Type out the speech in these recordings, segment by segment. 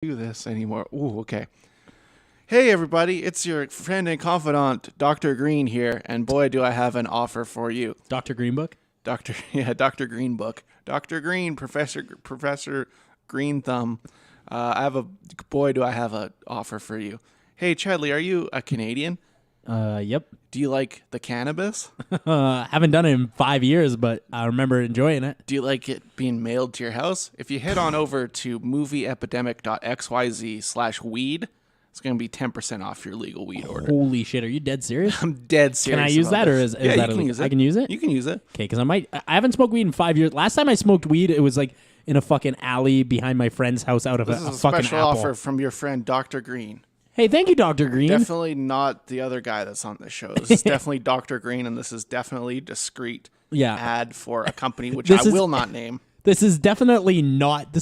Do this anymore. Ooh, okay. Hey everybody, it's your friend and confidant, Dr. Green here, and boy do I have an offer for you. Dr. Greenbook? Dr. Green book. Dr. Green, Professor Green Thumb. Boy do I have an offer for you. Hey Chadley, are you a Canadian? Yep. Do you like the cannabis? Haven't done it in 5 years, but I remember enjoying it. Do you like it being mailed to your house? If you head on over to movieepidemic.xyz/weed, it's going to be 10% off your legal weed order. Holy shit, are you dead serious? I'm dead serious. Can I use that, or is yeah, that you can use it. I can use it? You can use it. Okay, because I haven't smoked weed in 5 years. Last time I smoked weed, it was like in a fucking alley behind my friend's house out of This a is a fucking special apple. offer from your friend, Dr. Green. Hey, thank you, Dr. Green. Definitely not the other guy that's on this show. This is definitely Dr. Green, and this is definitely discreet ad for a company which I will not name. This is definitely not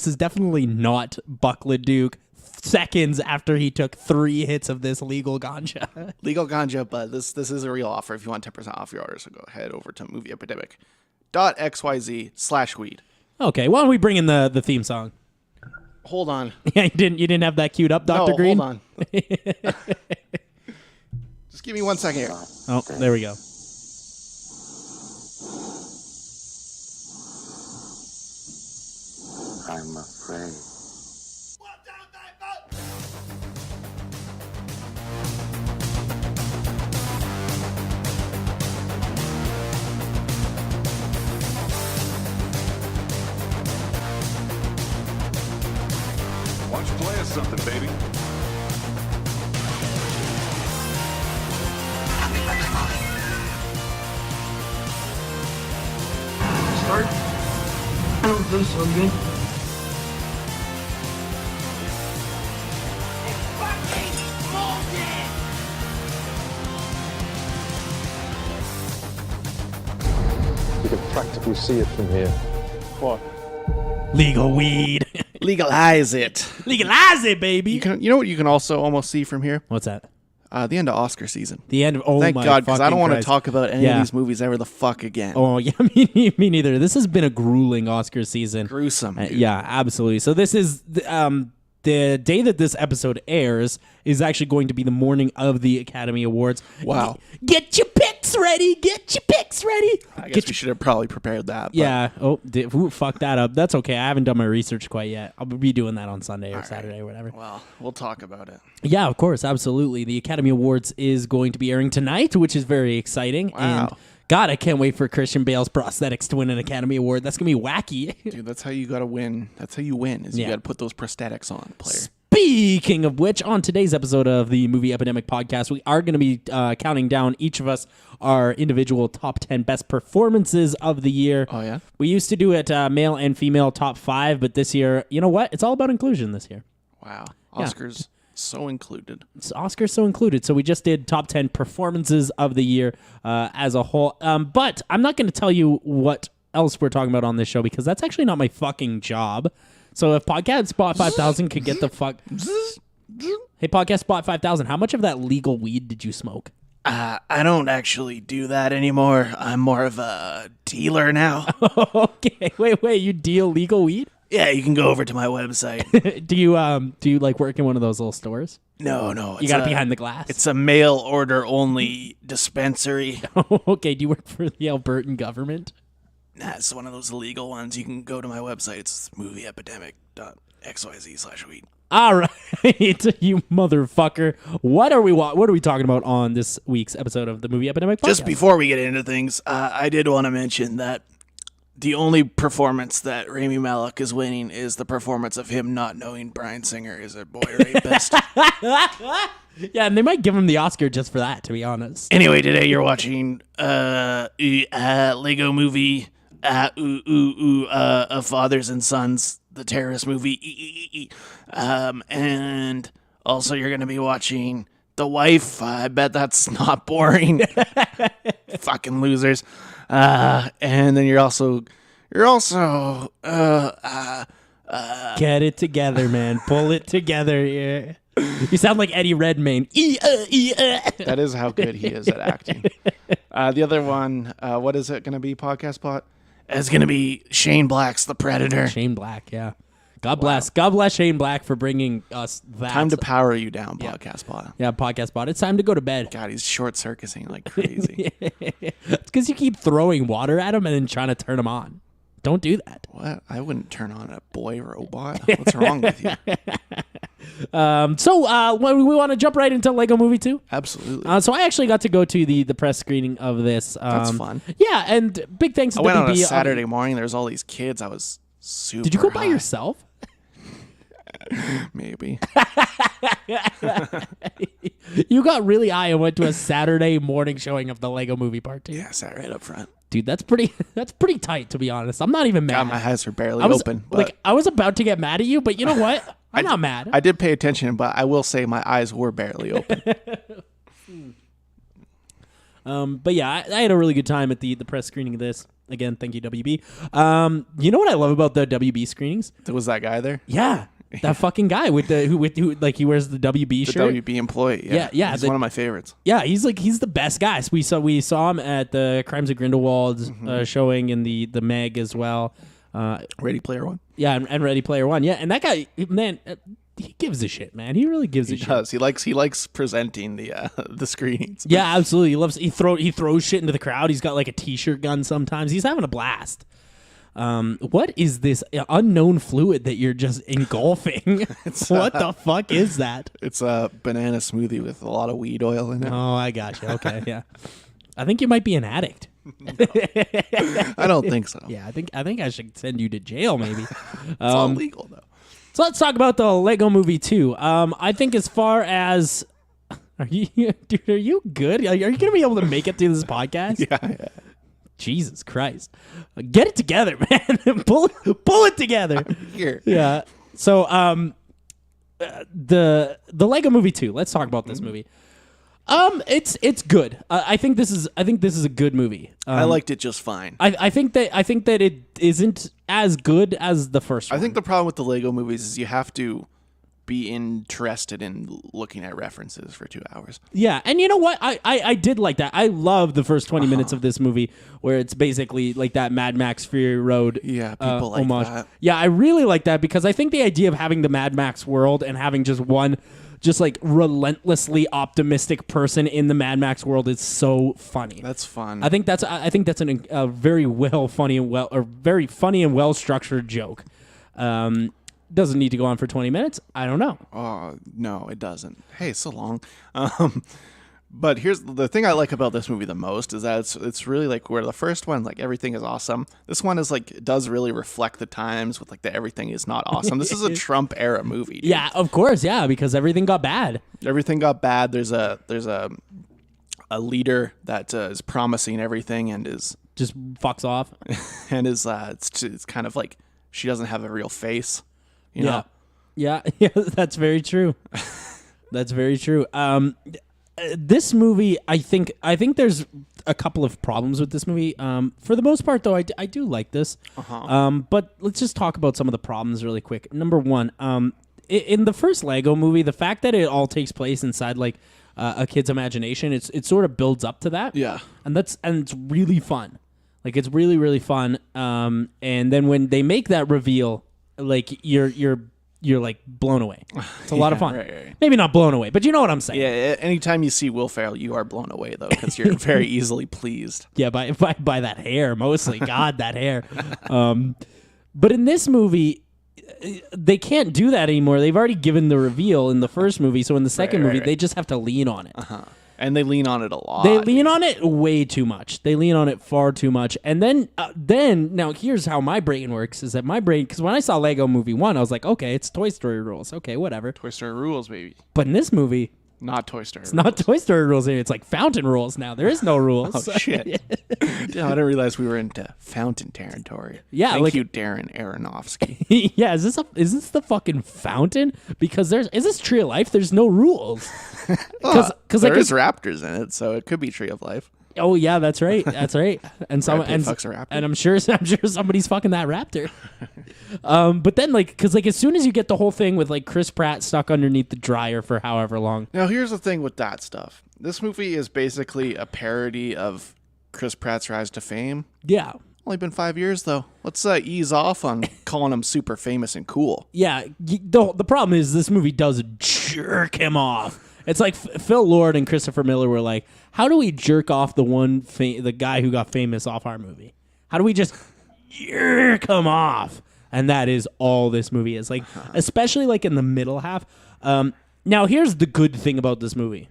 Buck LeDuc seconds after he took 3 hits of this legal ganja. Legal ganja, but this is a real offer. If you want 10% off your order, so go head over to movieepidemic.xyz/weed. Okay, why don't we bring in the theme song? Hold on. Yeah, you didn't have that queued up, Dr. Green? Hold on. Just give me 1 second here. Oh, there we go. I'm afraid. Why don't you play us something, baby? Start? I don't feel so good. You can practically see it from here. What? Legal weed. Legalize it. Legalize it, baby. You know what you can also almost see from here? What's that? The end of Oscar season. The end of Thank my God, because I don't want to Christ. talk about any of Yeah. these movies ever the fuck again. Oh, yeah, me neither. This has been a grueling Oscar season. Gruesome. Dude. Yeah, absolutely. So this is the day that this episode airs is actually going to be the morning of the Academy Awards. Wow. Get your picks ready. Get your picks ready. I guess we should have probably prepared that. But Yeah. Oh, fuck that up. That's okay. I haven't done my research quite yet. I'll be doing that on Sunday or Saturday or whatever. Well, we'll talk about it. Yeah, of course. Absolutely. The Academy Awards is going to be airing tonight, which is very exciting. Wow. And God, I can't wait for Christian Bale's prosthetics to win an Academy Award. That's going to be wacky. Dude, that's how you got to win. That's how you win, is you Yeah. got to put those prosthetics on, player. Speaking of which, on today's episode of the Movie Epidemic podcast, we are going to be counting down each of us our individual top 10 best performances of the year. Oh, yeah? We used to do it male and female top 5, but this year, you know what? It's all about inclusion this year. Wow. Yeah. Oscars so included. It's Oscars so included. So we just did top 10 performances of the year as a whole. But I'm not going to tell you what else we're talking about on this show because that's actually not my fucking job. So if Podcast Spot 5000 could get the fuck... Hey, Podcast Spot 5000, how much of that legal weed did you smoke? I don't actually do that anymore. I'm more of a dealer now. Okay, wait, you deal legal weed? Yeah, you can go over to my website. Do you like work in one of those little stores? No. You got it behind the glass. It's a mail order only dispensary. Okay, do you work for the Albertan government? Nah, it's one of those illegal ones. You can go to my website. It's movieepidemic.xyz/weed. All right, you motherfucker. What are we talking about on this week's episode of the Movie Epidemic podcast? Just before we get into things, I did want to mention that the only performance that Rami Malek is winning is the performance of him not knowing Bryan Singer is a boy rapist. Yeah, and they might give him the Oscar just for that, to be honest. Anyway, today you're watching Lego Movie, Fathers and Sons, the terrorist movie, and also you're going to be watching The Wife. I bet that's not boring. Fucking losers. And then you're also Get it together, man. Pull it together here. You sound like Eddie Redmayne. that is how good he is at acting. The other one, what is it going to be, Podcast Pot? It's going to be Shane Black's The Predator. Shane Black, yeah. God bless. God bless Shane Black for bringing us that. Time to power you down, podcast bot. Yeah, podcast bot. It's time to go to bed. God, he's short circuiting like crazy. It's because you keep throwing water at him and then trying to turn him on. Don't do that. What? I wouldn't turn on a boy robot. What's wrong with you? So we want to jump right into Lego Movie 2? Absolutely. So I actually got to go to the press screening of this. That's fun. Yeah, and big thanks to I went WB. on a Saturday morning. There's all these kids. I was super Did you go by high. yourself? Maybe. You got really high and went to a Saturday morning showing of the Lego Movie Part 2. Yeah, sat right up front. Dude, that's pretty tight, to be honest. I'm not even mad. God, my eyes were barely I was open. But I was about to get mad at you, but you know what? I'm not mad. I did pay attention, but I will say my eyes were barely open. But yeah, I had a really good time at the press screening of this. Again, thank you, WB. You know what I love about the WB screenings? Was that guy there? Yeah, that fucking guy with who like he wears the WB The shirt. WB employee. Yeah, He's one of my favorites. Yeah, he's the best guy. So we saw him at the Crimes of Grindelwald showing in the Meg as well. Ready Player One. Yeah, and Ready Player One. Yeah, and that guy, man, he gives a shit, man. He really gives a He shit. does. He likes presenting the screenings. Yeah, absolutely. He throws shit into the crowd. He's got like a t-shirt gun sometimes. He's having a blast. What is this unknown fluid that you're just engulfing? What the fuck is that? It's a banana smoothie with a lot of weed oil in it. Oh, I got you. Okay, yeah. I think you might be an addict. I don't think so. Yeah, I think I should send you to jail maybe. It's all legal though. So let's talk about the Lego Movie 2. I think as far as are you good? Are you going to be able to make it through this podcast? Yeah. Jesus Christ. Get it together, man. pull it together. Here. Yeah. So the Lego Movie 2. Let's talk about this movie. It's good. I think this is a good movie. I liked it just fine. I think that it isn't as good as the first one. I think the problem with the Lego movies is you have to be interested in looking at references for 2 hours. Yeah, and you know what? I did like that. I love the first 20 minutes of this movie where it's basically like that Mad Max Fury Road Yeah, people like homage. that. Yeah, I really like that because I think the idea of having the Mad Max world and having just one like relentlessly optimistic person in the Mad Max world is so funny. That's fun. I think that's a very very funny and well structured joke. Doesn't need to go on for 20 minutes. I don't know. Oh, no, it doesn't. Hey, so long. But here's the thing I like about this movie the most is that it's really like where the first one, like everything is awesome. This one is like, it does really reflect the times with like the everything is not awesome. This is a Trump era movie. Dude. Yeah, of course. Yeah, because everything got bad. Everything got bad. There's a leader that is promising everything and is Just fucks off. and is it's kind of like she doesn't have a real face. You know? Yeah, that's very true. That's very true. This movie, I think there's a couple of problems with this movie. For the most part, though, I do like this. But let's just talk about some of the problems really quick. Number one, in the first Lego movie, the fact that it all takes place inside like a kid's imagination, it sort of builds up to that. Yeah, and it's really fun. Like it's really really fun. And then when they make that reveal, like you're like blown away. It's a lot of fun. Right. Maybe not blown away, but you know what I'm saying. Yeah, anytime you see Will Ferrell, you are blown away though, because you're very easily pleased. Yeah, by that hair mostly. God, that hair. But in this movie, they can't do that anymore. They've already given the reveal in the first movie, so in the second movie, they just have to lean on it. And they lean on it a lot. They lean on it way too much. They lean on it far too much. And then now here's how my brain works: is that my brain, because when I saw Lego Movie 1, I was like, okay, it's Toy Story rules. Okay, whatever. Toy Story rules, baby. But in this movie, Not Toy Story. it's not Toy Story rules. It's like fountain rules now. There is no rules. Oh, shit. Yeah, I didn't realize we were into fountain territory. Yeah, Thank like- you, Darren Aronofsky. Yeah, is this the fucking fountain? Because is this Tree of Life? There's no rules. Because There is raptors in it, so it could be Tree of Life. Oh yeah, that's right. That's right. And Brad Pitt fucks a raptor. and I'm sure somebody's fucking that raptor. But then because as soon as you get the whole thing with like Chris Pratt stuck underneath the dryer for however long. Now, here's the thing with that stuff. This movie is basically a parody of Chris Pratt's rise to fame. Yeah. Only been 5 years though. Let's ease off on calling him super famous and cool. Yeah, the problem is this movie does jerk him off. It's like Phil Lord and Christopher Miller were like, how do we jerk off the guy who got famous off our movie? How do we just jerk him off? And that is all this movie is. Like, especially like in the middle half. Now, here's the good thing about this movie.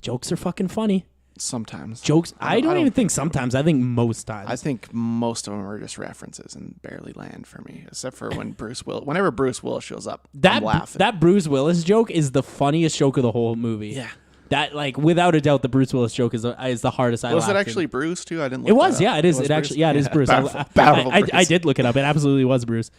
Jokes are fucking funny. Sometimes. Jokes, I don't even think sometimes. I think most times. I think most of them are just references and barely land for me, except for whenever Bruce Willis shows up, I'm laughing. That Bruce Willis joke is the funniest joke of the whole movie. Yeah. That, like, without a doubt, the Bruce Willis joke is the hardest I laughed. Was it actually Bruce, too? I didn't look It was, that up. yeah, it is. It actually, yeah, it is Bruce. Battle I Bruce. did look it up. It absolutely was Bruce.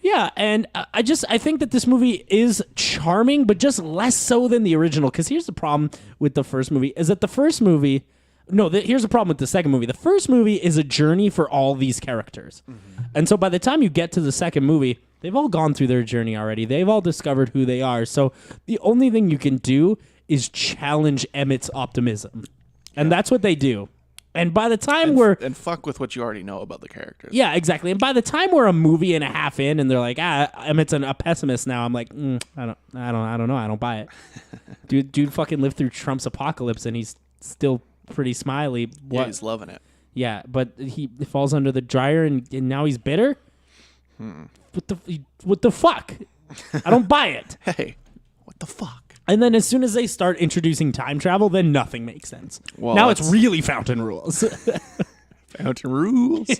Yeah, and I think that this movie is charming, but just less so than the original. Because here's the problem with the first movie, is that the first movie... here's the problem with the second movie. The first movie is a journey for all these characters. Mm-hmm. And so by the time you get to the second movie, they've all gone through their journey already. They've all discovered who they are. So the only thing you can do is challenge Emmett's optimism. And that's what they do. And by the time and fuck with what you already know about the characters. Yeah, exactly. And by the time we're a movie and a half in, and they're like, Emmett's a pessimist now. I'm like, I don't know. I don't buy it. Dude, fucking lived through Trump's apocalypse, and he's still pretty smiley. What? Yeah, he's loving it. Yeah, but he falls under the dryer, and now he's bitter. What the fuck? I don't buy it. Hey, what the fuck? And then as soon as they start introducing time travel, then nothing makes sense. Well, now it's really Fountain Rules. Fountain Rules.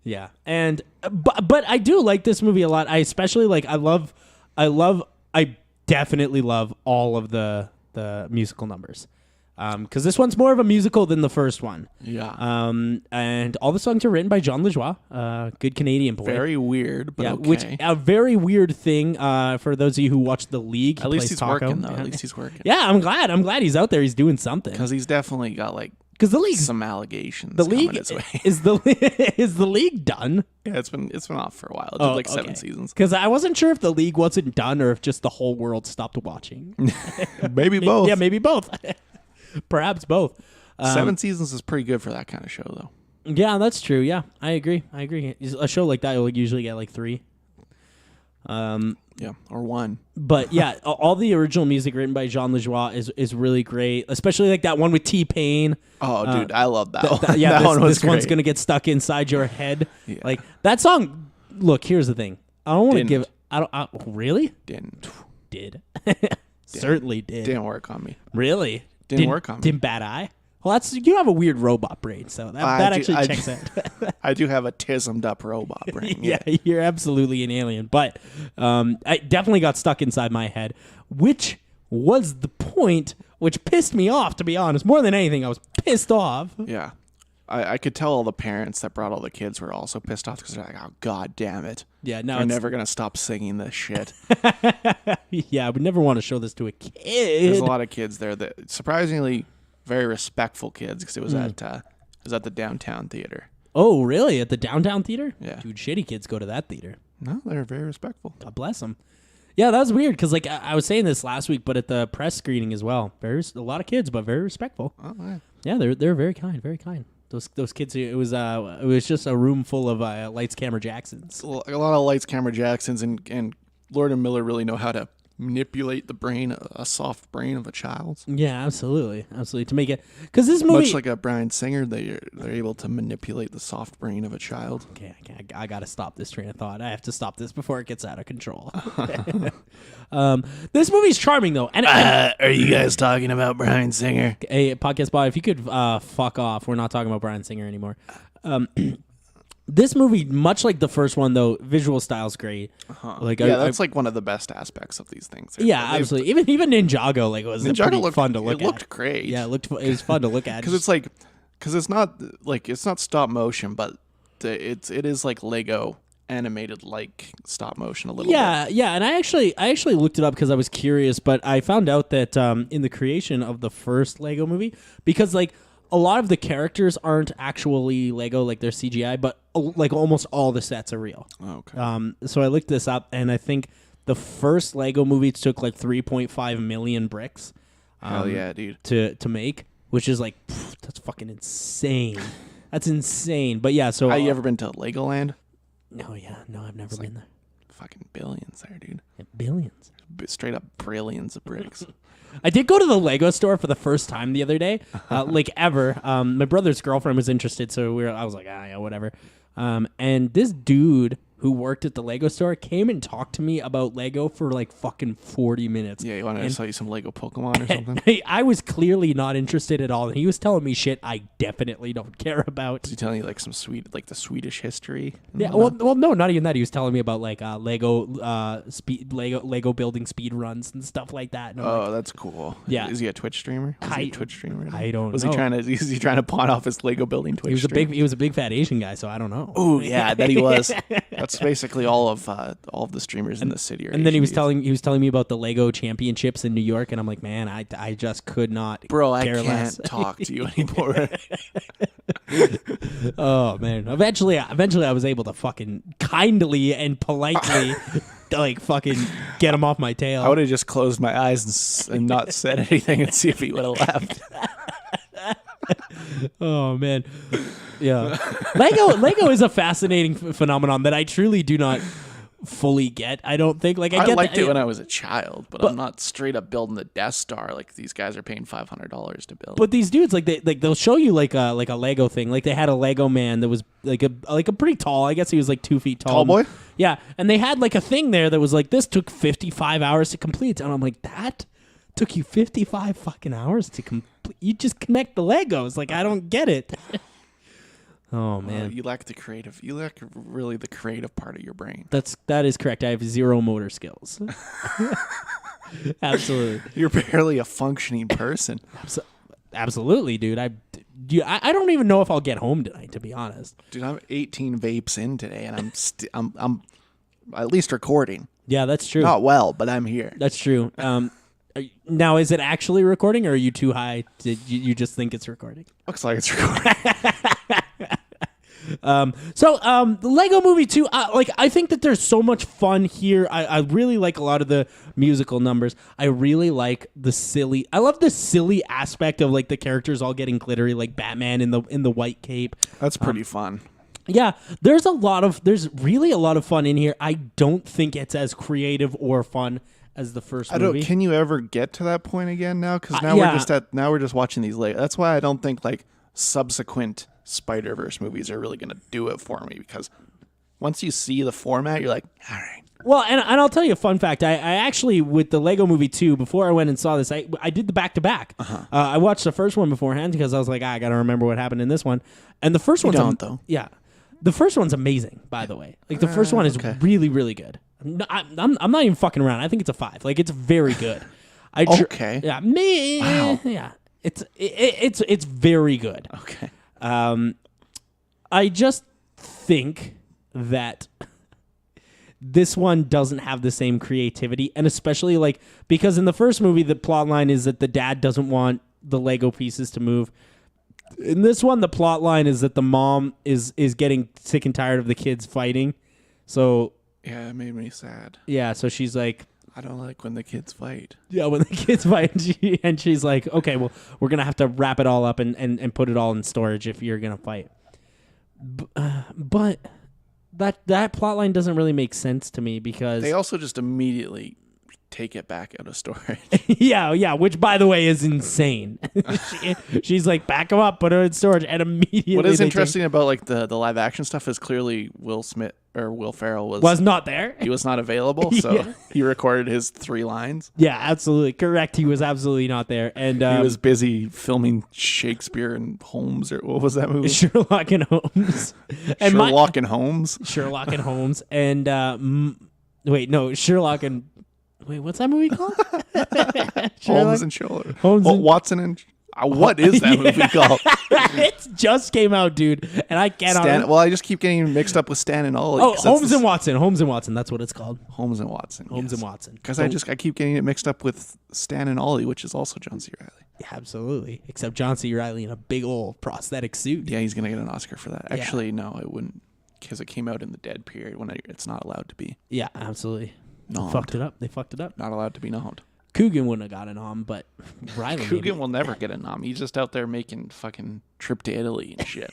Yeah, and but I do like this movie a lot. I especially like. I definitely love all of the musical numbers. Because this one's more of a musical than the first one. Yeah. And all the songs are written by John Lajoie, good Canadian boy. Very weird, but okay. Which a very weird thing for those of you who watch The League. At least he's working, though. At least he's working. Yeah, I'm glad he's out there. He's doing something. Because he's definitely got the League, some allegations. The League his way. is the League done? Yeah, it's been off for a while. It did 7 seasons. Because I wasn't sure if The League wasn't done or if just the whole world stopped watching. Maybe both. Yeah, maybe both. Perhaps both. 7 seasons is pretty good for that kind of show, though. Yeah, that's true. Yeah, I agree. A show like that will usually get 3. Yeah, or 1. But yeah, all the original music written by Jean Lajoie is really great, especially that one with T-Pain. Oh, dude, I love that. Yeah, that one was this one's great. gonna get stuck inside your head. Yeah. That song. Look, here's the thing. I don't want to give. Really Didn't. did. Certainly did. Didn't work on me. Really Didn't work on me. Didn't bad eye. Well, you have a weird robot brain, so that actually checks out. I do have a tismed up robot brain. Yeah, you're absolutely an alien. But I definitely got stuck inside my head, which was the point, which pissed me off, to be honest. More than anything, I was pissed off. Yeah. I could tell all the parents that brought all the kids were also pissed off because they're like, oh, God damn it. Yeah, no, They're never going to stop singing this shit. Yeah, I would never want to show this to a kid. There's a lot of kids there that surprisingly very respectful kids because it was at the downtown theater. Oh, really? At the downtown theater? Yeah. Dude, shitty kids go to that theater. No, they're very respectful. God bless them. Yeah, that was weird because I was saying this last week, but at the press screening as well, a lot of kids, but very respectful. Oh, yeah. Yeah, they're very kind, very kind. Those kids, it was just a room full of Lights, Camera, Jacksons. A lot of Lights, Camera, Jacksons, and Lord and Miller really know how to manipulate the brain, a soft brain of a child. Yeah, absolutely, to make it, because this movie, much like a Bryan Singer, they're able to manipulate the soft brain of a child. Okay, I gotta stop this train of thought. I have to stop this before it gets out of control. This movie's charming though, and are you guys talking about Bryan Singer? Hey, podcast bot, if you could fuck off. We're not talking about Bryan Singer anymore. This movie, much like the first one, though, visual style's great. Like, that's like one of the best aspects of these things. Yeah, absolutely. Even Ninjago, was pretty fun to look at. It looked great. Yeah, it was fun to look at. Because it's not stop motion, but it is like Lego animated like stop motion a little bit. Yeah, and I actually looked it up because I was curious, but I found out that in the creation of the first Lego movie, because a lot of the characters aren't actually Lego, they're CGI, but almost all the sets are real. Okay. So I looked this up, and I think the first Lego movie took 3.5 million bricks. Hell yeah, dude. To make, which is that's fucking insane. That's insane. But yeah, so Have you ever been to Legoland? no, I've never been there. Fucking billions there, dude. Billions. Straight up brillions of bricks. I did go to the Lego store for the first time the other day, like ever. My brother's girlfriend was interested, so I was like, yeah, whatever. And this dude who worked at the Lego store came and talked to me about Lego for like fucking 40 minutes. Yeah, you want to sell you some Lego Pokemon or something? I was clearly not interested at all, and he was telling me shit I definitely don't care about. Was he telling you like some the Swedish history? Yeah, well, no, not even that. He was telling me about like Lego building speed runs and stuff like that. And I'm like, That's cool. Yeah. Is he a Twitch streamer? Is he a Twitch streamer? I don't Was know. Is he trying to pawn off his Lego building Twitch? He was a big fat Asian guy, so I don't know. Oh yeah, I bet he was. That's basically all of the streamers in the city. And then he was telling me about the Lego championships in New York, and I'm like, man, I just could not. Bro, I care can't less. talk to you anymore. Oh man! Eventually, I was able to fucking kindly and politely, like fucking get him off my tail. I would have just closed my eyes and not said anything and see if he would have laughed. Oh man, yeah. Lego is a fascinating phenomenon that I truly do not fully get. I don't think I liked it when I was a child, but I'm not straight up building the Death Star like these guys are paying $500 to build. But these dudes they'll show you like a Lego thing. Like they had a Lego man that was like a pretty tall. I guess he was like 2 feet tall. Tall boy? Yeah, and they had like a thing there that was like this took 55 hours to complete, and I'm like that took you 55 fucking hours to complete. You just connect the Legos. Like I don't get it. Oh man, you lack the creative. You lack really the creative part of your brain. that is correct. I have zero motor skills. Absolutely. You're barely a functioning person. Absolutely, dude. I don't even know if I'll get home tonight, to be honest. Dude, I'm 18 vapes in today, and I'm at least recording. Yeah, that's true. Not well, but I'm here. That's true. Now, is it actually recording, or are you too high? Did you just think it's recording? Looks like it's recording. The Lego Movie 2, I think that there's so much fun here. I really like a lot of the musical numbers. I really like I love the silly aspect of like the characters all getting glittery, like Batman in the white cape. That's pretty fun. Yeah, there's really a lot of fun in here. I don't think it's as creative or fun as the first movie. Can you ever get to that point again now? Because now we're just watching these Lego. That's why I don't think like subsequent Spider-Verse movies are really going to do it for me, because once you see the format, you're like, all right. Well, and I'll tell you a fun fact. I actually, with the Lego Movie 2, before I went and saw this, I did the back-to-back. I watched the first one beforehand because I was like, I got to remember what happened in this one. And the first one's... though. Yeah. The first one's amazing, by the way. Like, the first one is really, really good. I'm not even fucking around. I think it's a 5. Like, it's very good. Okay. Yeah. Wow. Yeah. It's very good. Okay. I just think that this one doesn't have the same creativity, and especially like because in the first movie the plot line is that the dad doesn't want the Lego pieces to move. In this one, the plot line is that the mom is getting sick and tired of the kids fighting. So yeah, it made me sad. Yeah, so she's like, I don't like when the kids fight. Yeah, when the kids fight, and she's like, okay, well, we're gonna have to wrap it all up and put it all in storage if you're gonna fight. But that plot line doesn't really make sense to me because they also just immediately take it back out of storage. yeah, which by the way is insane. She's like, back them up, put it in storage, and immediately. What is interesting about like the live action stuff is clearly Will Ferrell was not there. He was not available, so Yeah. he recorded his 3 lines. Yeah, absolutely correct. He was absolutely not there, and he was busy filming Shakespeare and Holmes, or what was that movie? Sherlock and Holmes. Sherlock and Holmes. Sherlock and Holmes, and Sherlock and. Wait, what's that movie called? Holmes and Sherlock. Holmes and... Watson and... what is that movie called? It just came out, dude, and I cannot... I just keep getting mixed up with Stan and Ollie. Oh, Holmes and Watson. Holmes and Watson, that's what it's called. Holmes and Watson. Holmes and Watson. Because I keep getting it mixed up with Stan and Ollie, which is also John C. Reilly. Yeah, absolutely. Except John C. Reilly in a big old prosthetic suit. Yeah, he's going to get an Oscar for that. Actually, no, it wouldn't, because it came out in the dead period when it's not allowed to be. Yeah, absolutely. Nom'd. They fucked it up. Not allowed to be nommed. Coogan wouldn't have got a nom, but Riley Coogan will never get a nom. He's just out there making fucking trip to Italy and shit.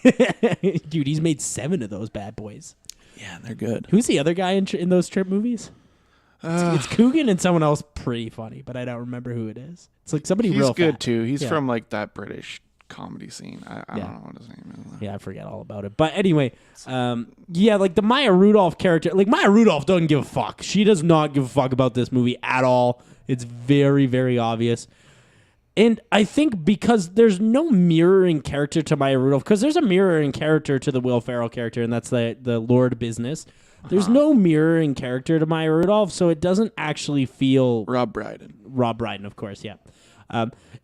Dude, he's made 7 of those bad boys. Yeah, they're good. Who's the other guy in those trip movies? It's Coogan and someone else pretty funny, but I don't remember who it is. It's like somebody real He's good fat. too. He's Yeah. from like that British comedy scene. I Yeah. don't know what his name is. Yeah, I forget all about it. But anyway, yeah, like the Maya Rudolph character, like Maya Rudolph doesn't give a fuck. She does not give a fuck about this movie at all. It's very, very obvious. And I think because there's no mirroring character to Maya Rudolph, because there's a mirroring character to the Will Ferrell character, and that's the Lord Business. There's no mirroring character to Maya Rudolph, so it doesn't actually feel... Rob Brydon, of course, yeah.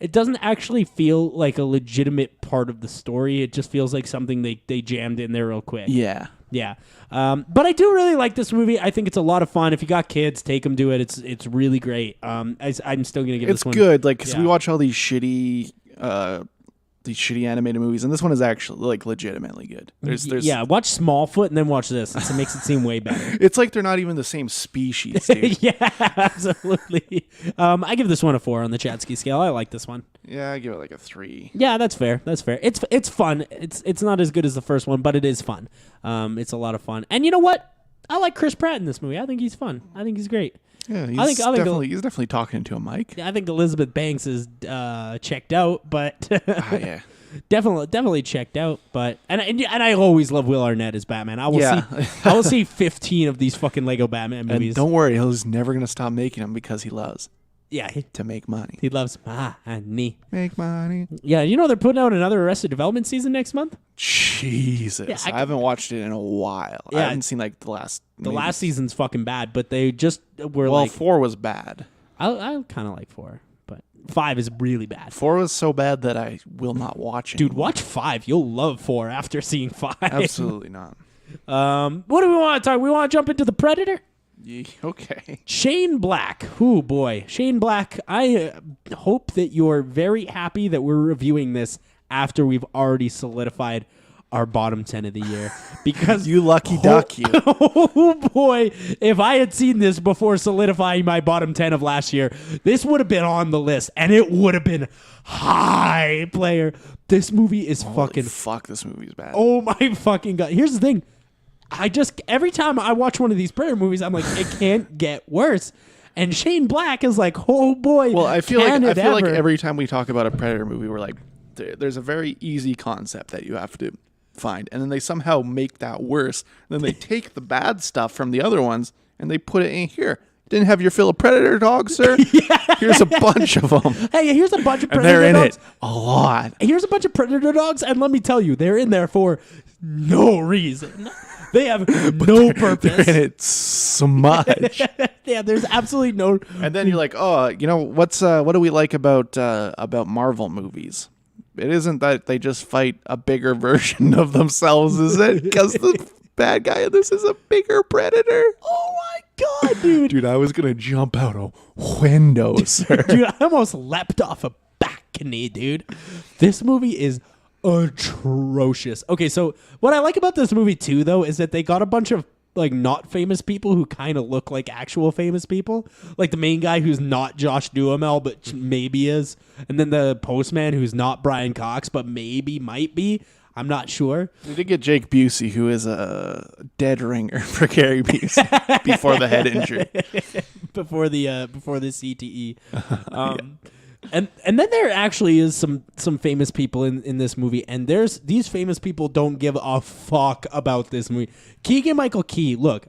It doesn't actually feel like a legitimate part of the story. It just feels like something they jammed in there real quick. Yeah. Yeah. But I do really like this movie. I think it's a lot of fun. If you got kids, take them to it. It's really great. I'm still going to give It's this one... good. Like, 'cause Yeah. we watch all these shitty animated movies, and this one is actually like legitimately good. There's Yeah, watch Smallfoot and then watch this. It makes it seem way better. It's like they're not even the same species, dude. Yeah, absolutely. I give this one a 4 on the Chatsky scale. I like this one. Yeah, I give it like a 3. Yeah, that's fair. That's fair. It's fun. It's not as good as the first one, but it is fun. It's a lot of fun. And you know what? I like Chris Pratt in this movie. I think he's fun. I think he's great. Yeah, he's I think he's definitely talking to a mic. I think Elizabeth Banks is checked out, but Yeah. definitely checked out. But and I always love Will Arnett as Batman. I will see 15 of these fucking Lego Batman movies. And don't worry, he's never gonna stop making them because he loves Yeah, to make money. he loves money. Make money. Yeah, you know they're putting out another Arrested Development season next month. Jesus, Yeah, I haven't watched it in a while. I Yeah. haven't seen like the last. The last season's fucking bad, but they just were Well, like 4 was bad. I kind of like 4, but 5 is really bad. 4 was so bad that I will not watch it. Dude, watch 5. You'll love 4 after seeing 5. Absolutely not. What do we want to talk? We want to jump into The Predator? Okay. Shane Black. Oh, boy. Shane Black, I hope that you're very happy that we're reviewing this after we've already solidified our bottom 10 of the year. Because You lucky duck, you. oh boy, if I had seen this before solidifying my bottom 10 of last year, this would have been on the list and it would have been high, player. This movie is fucking... Fuck, this movie's bad. Oh my fucking God. Here's the thing. Every time I watch one of these Predator movies, I'm like, it can't get worse. And Shane Black is like, oh boy. Well, I feel like ever? every time we talk about a Predator movie, we're like, there's a very easy concept that you have to find, and then they somehow make that worse. Then they take the bad stuff from the other ones and they put it in here. Didn't have your fill of Predator dogs, sir? Here's a bunch of them. Hey, here's a bunch of And Predator they're in dogs. it a lot. Here's a bunch of Predator dogs, and let me tell you, they're in there for no reason. They have no purpose. They're in it so much. Yeah, there's absolutely no... And then you're like, oh, you know, what do we like about Marvel movies? It isn't that they just fight a bigger version of themselves, is it? Because the bad guy in this is a bigger predator. Oh my God, dude. Dude, I was going to jump out a window, sir. Dude, I almost leapt off a balcony, dude. This movie is atrocious. Okay, so what I like about this movie too, though, is that they got a bunch of like not famous people who kind of look like actual famous people. Like the main guy who's not Josh Duhamel, but maybe is. And then the postman who's not Brian Cox, but maybe might be. I'm not sure. We did get Jake Busey, who is a dead ringer for Gary Busey before the head injury. before the CTE. And then there actually is some famous people in this movie, and these famous people don't give a fuck about this movie. Keegan-Michael Key, look,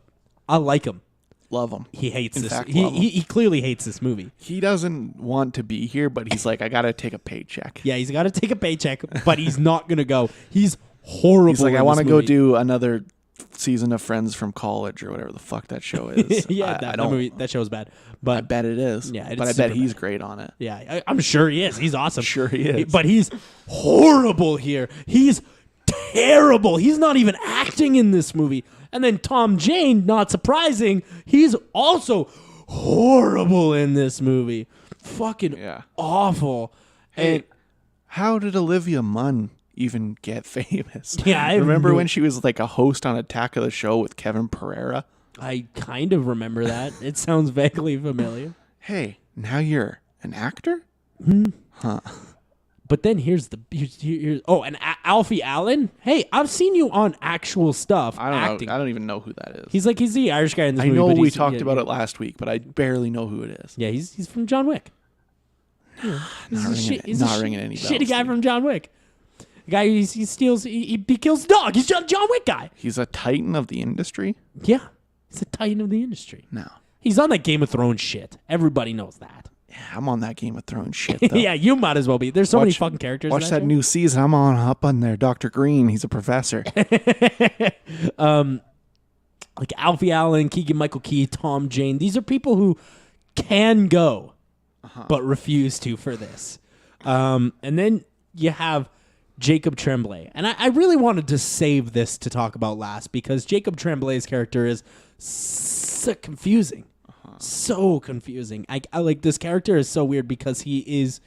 I like him. Love him. He hates this. Fact, love him. He clearly hates this movie. He doesn't want to be here, but he's like, I got to take a paycheck. Yeah, he's got to take a paycheck, but he's not gonna go. He's horrible. He's like, in I want to this go movie. do another season of Friends from College or whatever the fuck that show is. Yeah, I don't. that show's bad. I But bet it is. Yeah, but I it's bet super he's bad. great on it. yeah, I'm sure he is. He's awesome. Sure he is. But he's horrible here. He's terrible. He's not even acting in this movie. And then Tom Jane, not surprising, he's also horrible in this movie. Fucking Yeah. awful. Hey, And how did Olivia Munn even get famous? Yeah, I remember have no- when she was like a host on Attack of the Show with Kevin Pereira. I kind of remember that. It sounds vaguely familiar. Hey, Now you're an actor? But then here's and Alfie Allen. Hey, I've seen you on actual stuff. I don't acting. know. I don't even know who that is. He's the Irish guy in this I movie. know but we he's- talked about it last week, but I barely know who it is. Yeah, he's from John Wick. Not ringing any bells. Shitty guy from John Wick. The guy he steals, he kills a dog. He's John Wick guy. He's a titan of the industry? Yeah, he's a titan of the industry. No. He's on that Game of Thrones shit. Everybody knows that. Yeah, I'm on that Game of Thrones shit, though. Yeah, you might as well be. There's so many fucking characters. Watch in that show. new season. I'm up on there. Dr. Green. He's a professor. Like Alfie Allen, Keegan-Michael Key, Tom Jane. These are people who can go, but refuse to for this. And then you have Jacob Tremblay. And I really wanted to save this to talk about last because Jacob Tremblay's character is so confusing. So confusing. I like this character is so weird because he is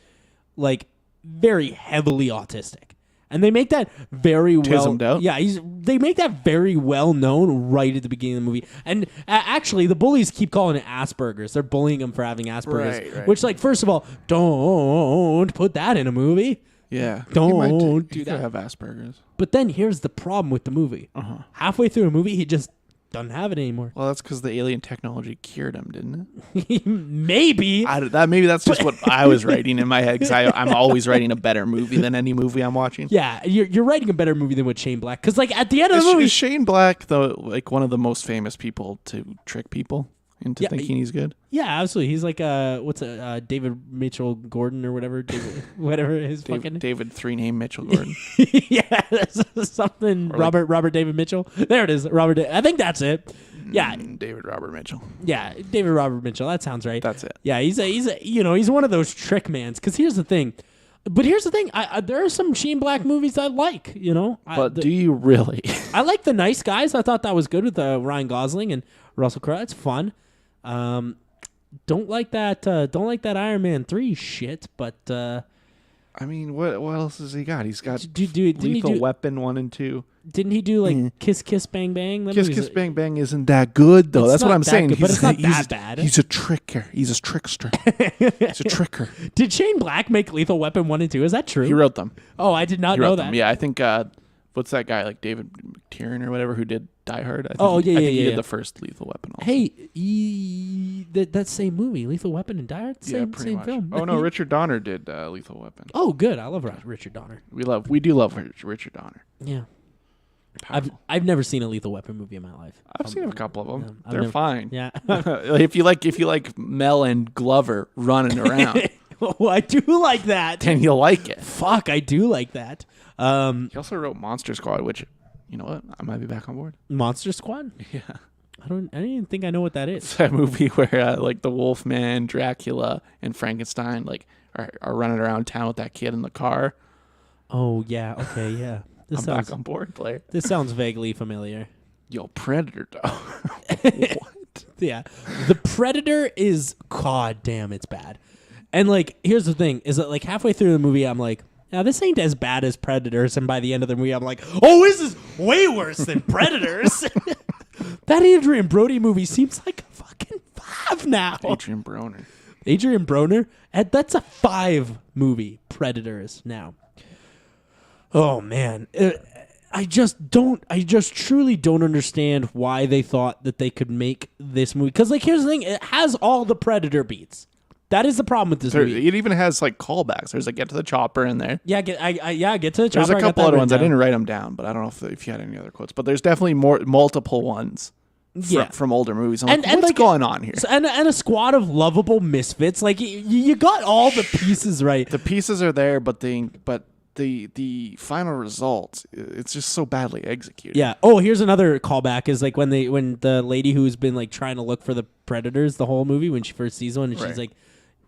like very heavily autistic. And they make that very well. Tismed out? Yeah, they make that very well known right at the beginning of the movie. And actually, the bullies keep calling it Asperger's. They're bullying him for having Asperger's. Right. Which, like, first of all, don't put that in a movie. Yeah. Don't do He that. could have Asperger's. But then here's the problem with the movie. Halfway through the movie, he just doesn't have it anymore. Well, that's because the alien technology cured him, didn't it? Maybe. Maybe that's just what I was writing in my head because I'm always writing a better movie than any movie I'm watching. Yeah, you're writing a better movie than with Shane Black. Because, like, at the end of the movie... Is Shane Black, though, like one of the most famous people to trick people into thinking he's good? Yeah, absolutely. He's like, David Mitchell Gordon or whatever. Whatever his fucking... David three-name Mitchell Gordon. Yeah, that's something. Or Robert David Mitchell. There it is. I think that's it. Yeah, David Robert Mitchell. yeah. David Robert Mitchell. That sounds right. That's it. Yeah, he's one of those trick mans. Because here's the thing. There are some Shane Black movies I like. But do you really? I like The Nice Guys. I thought that was good with Ryan Gosling and Russell Crowe. It's fun. Don't like that Iron Man 3 shit, but I mean, what else has he got? He's got didn't he Lethal do- Weapon 1 and 2. didn't he do like Kiss Kiss Bang Bang? That Kiss movie's- Kiss Bang Bang isn't that good, though. It's That's what not I'm that saying. good, but it's not that bad. He's a tricker. He's a trickster. He's a tricker. Did Shane Black make Lethal Weapon 1 and 2? Is that true? He wrote them. Oh, I did not He know wrote that. them. Yeah, I think what's that guy like David McTiernan or whatever who did Die Hard? I think Oh, I think he yeah. did the first Lethal Weapon. Also. Hey, that same movie, Lethal Weapon and Die Hard, same much. film. Oh no, Richard Donner did Lethal Weapon. Oh, good. I love Richard Donner. We do love Richard Donner. Yeah. I've never seen a Lethal Weapon movie in my life. I've seen a couple of them. I've They're never- fine. Yeah. if you like Mel and Glover running around, Oh, I do like that. then you'll like it. Fuck, I do like that. He also wrote Monster Squad, which, you know what, I might be back on board. Monster Squad? Yeah. I don't even think I know what that is. It's that movie where like the Wolfman, Dracula, and Frankenstein are running around town with that kid in the car. Oh yeah, okay, yeah. I'm back on board, player. This sounds vaguely familiar. Yo, Predator, dog. What? Yeah. The Predator is, god damn, it's bad. And like, here's the thing, is that like halfway through the movie, I'm like, now this ain't as bad as Predators. And by the end of the movie, I'm like, oh, this is way worse than Predators. That Adrian Brody movie seems like a fucking 5 now. Adrian Broner. Adrian Broner? That's a 5 movie, Predators now. Oh, man. I just truly don't understand why they thought that they could make this movie. Because, like, here's the thing. It has all the Predator beats. That is the problem with this movie. It even has like callbacks. There's like Get to the Chopper in there. Yeah, get to the chopper. There's a I got couple that other ones. I written didn't write them down, but I don't know if you had any other quotes. But there's definitely multiple ones from older movies. I'm like, what's like, going on here? And a squad of lovable misfits. Like you got all the pieces right. The pieces are there, but the final result, it's just so badly executed. Yeah. Oh, here's another callback. Is like when the lady who's been like trying to look for the predators the whole movie when she first sees one, and she's like,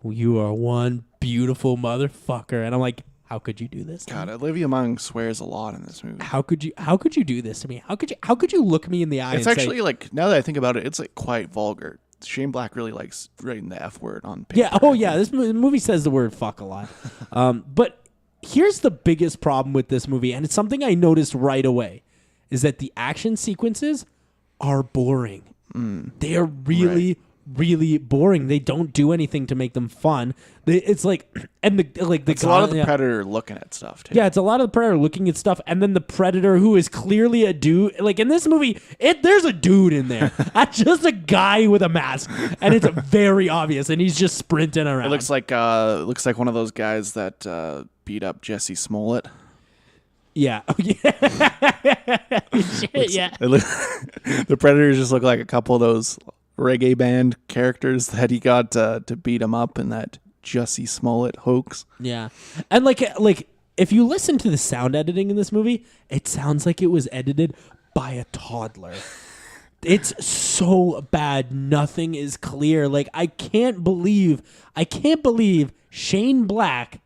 "You are one beautiful motherfucker," and I'm like, "How could you do this?" God, Olivia Munn swears a lot in this movie. How could you do this to me? How could you look me in the eye? It's and actually say, like, now that I think about it, it's like quite vulgar. Shane Black really likes writing the F word on paper. Yeah. Oh yeah. This movie says the word fuck a lot. But here's the biggest problem with this movie, and it's something I noticed right away, is that the action sequences are boring. They are really, really boring. They don't do anything to make them fun. It's like, and It's a lot of the Predator looking at stuff too. Yeah, it's a lot of the Predator looking at stuff, and then the Predator who is clearly a dude. Like in this movie, there's a dude in there, just a guy with a mask, and it's very obvious, and he's just sprinting around. It looks like one of those guys that beat up Jesse Smollett. Yeah. Shit, yeah. The Predators just look like a couple of those reggae band characters that he got to beat him up in that Jussie Smollett hoax. Yeah. And like if you listen to the sound editing in this movie, it sounds like it was edited by a toddler. It's so bad. Nothing is clear. Like I can't believe Shane Black,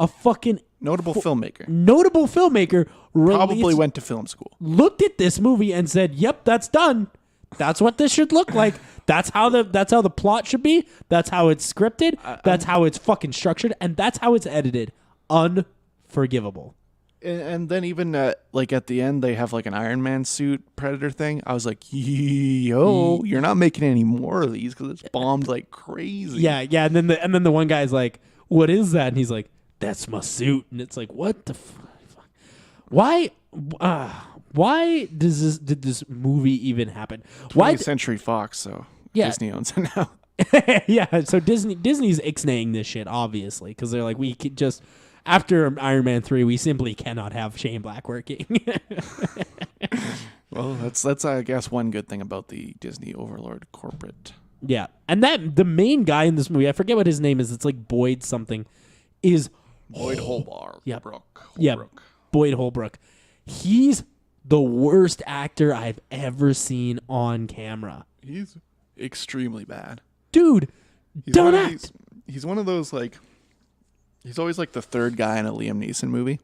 a fucking Notable filmmaker. Probably went to film school. Looked at this movie and said, "Yep, that's done. That's what this should look like. That's how the plot should be. That's how it's scripted. That's how it's fucking structured, and that's how it's edited. Unforgivable." And then even like at the end, they have like an Iron Man suit Predator thing. I was like, "Yo, you're not making any more of these because it's bombed like crazy." Yeah. And then the one guy's like, "What is that?" And he's like, "That's my suit." And it's like, what the fuck? Why did this movie even happen? 20th Century Fox, so Disney owns it now. Yeah, so Disney's ixnaying this shit, obviously, because they're like, we could just, after Iron Man 3, we simply cannot have Shane Black working. Well, that's I guess one good thing about the Disney overlord corporate. Yeah, and the main guy in this movie, I forget what his name is, it's like Boyd something, is Boyd Holbrook. Yeah. Boyd Holbrook. He's the worst actor I've ever seen on camera. He's extremely bad. Dude, don't act. He's one of those, like, he's always like the third guy in a Liam Neeson movie.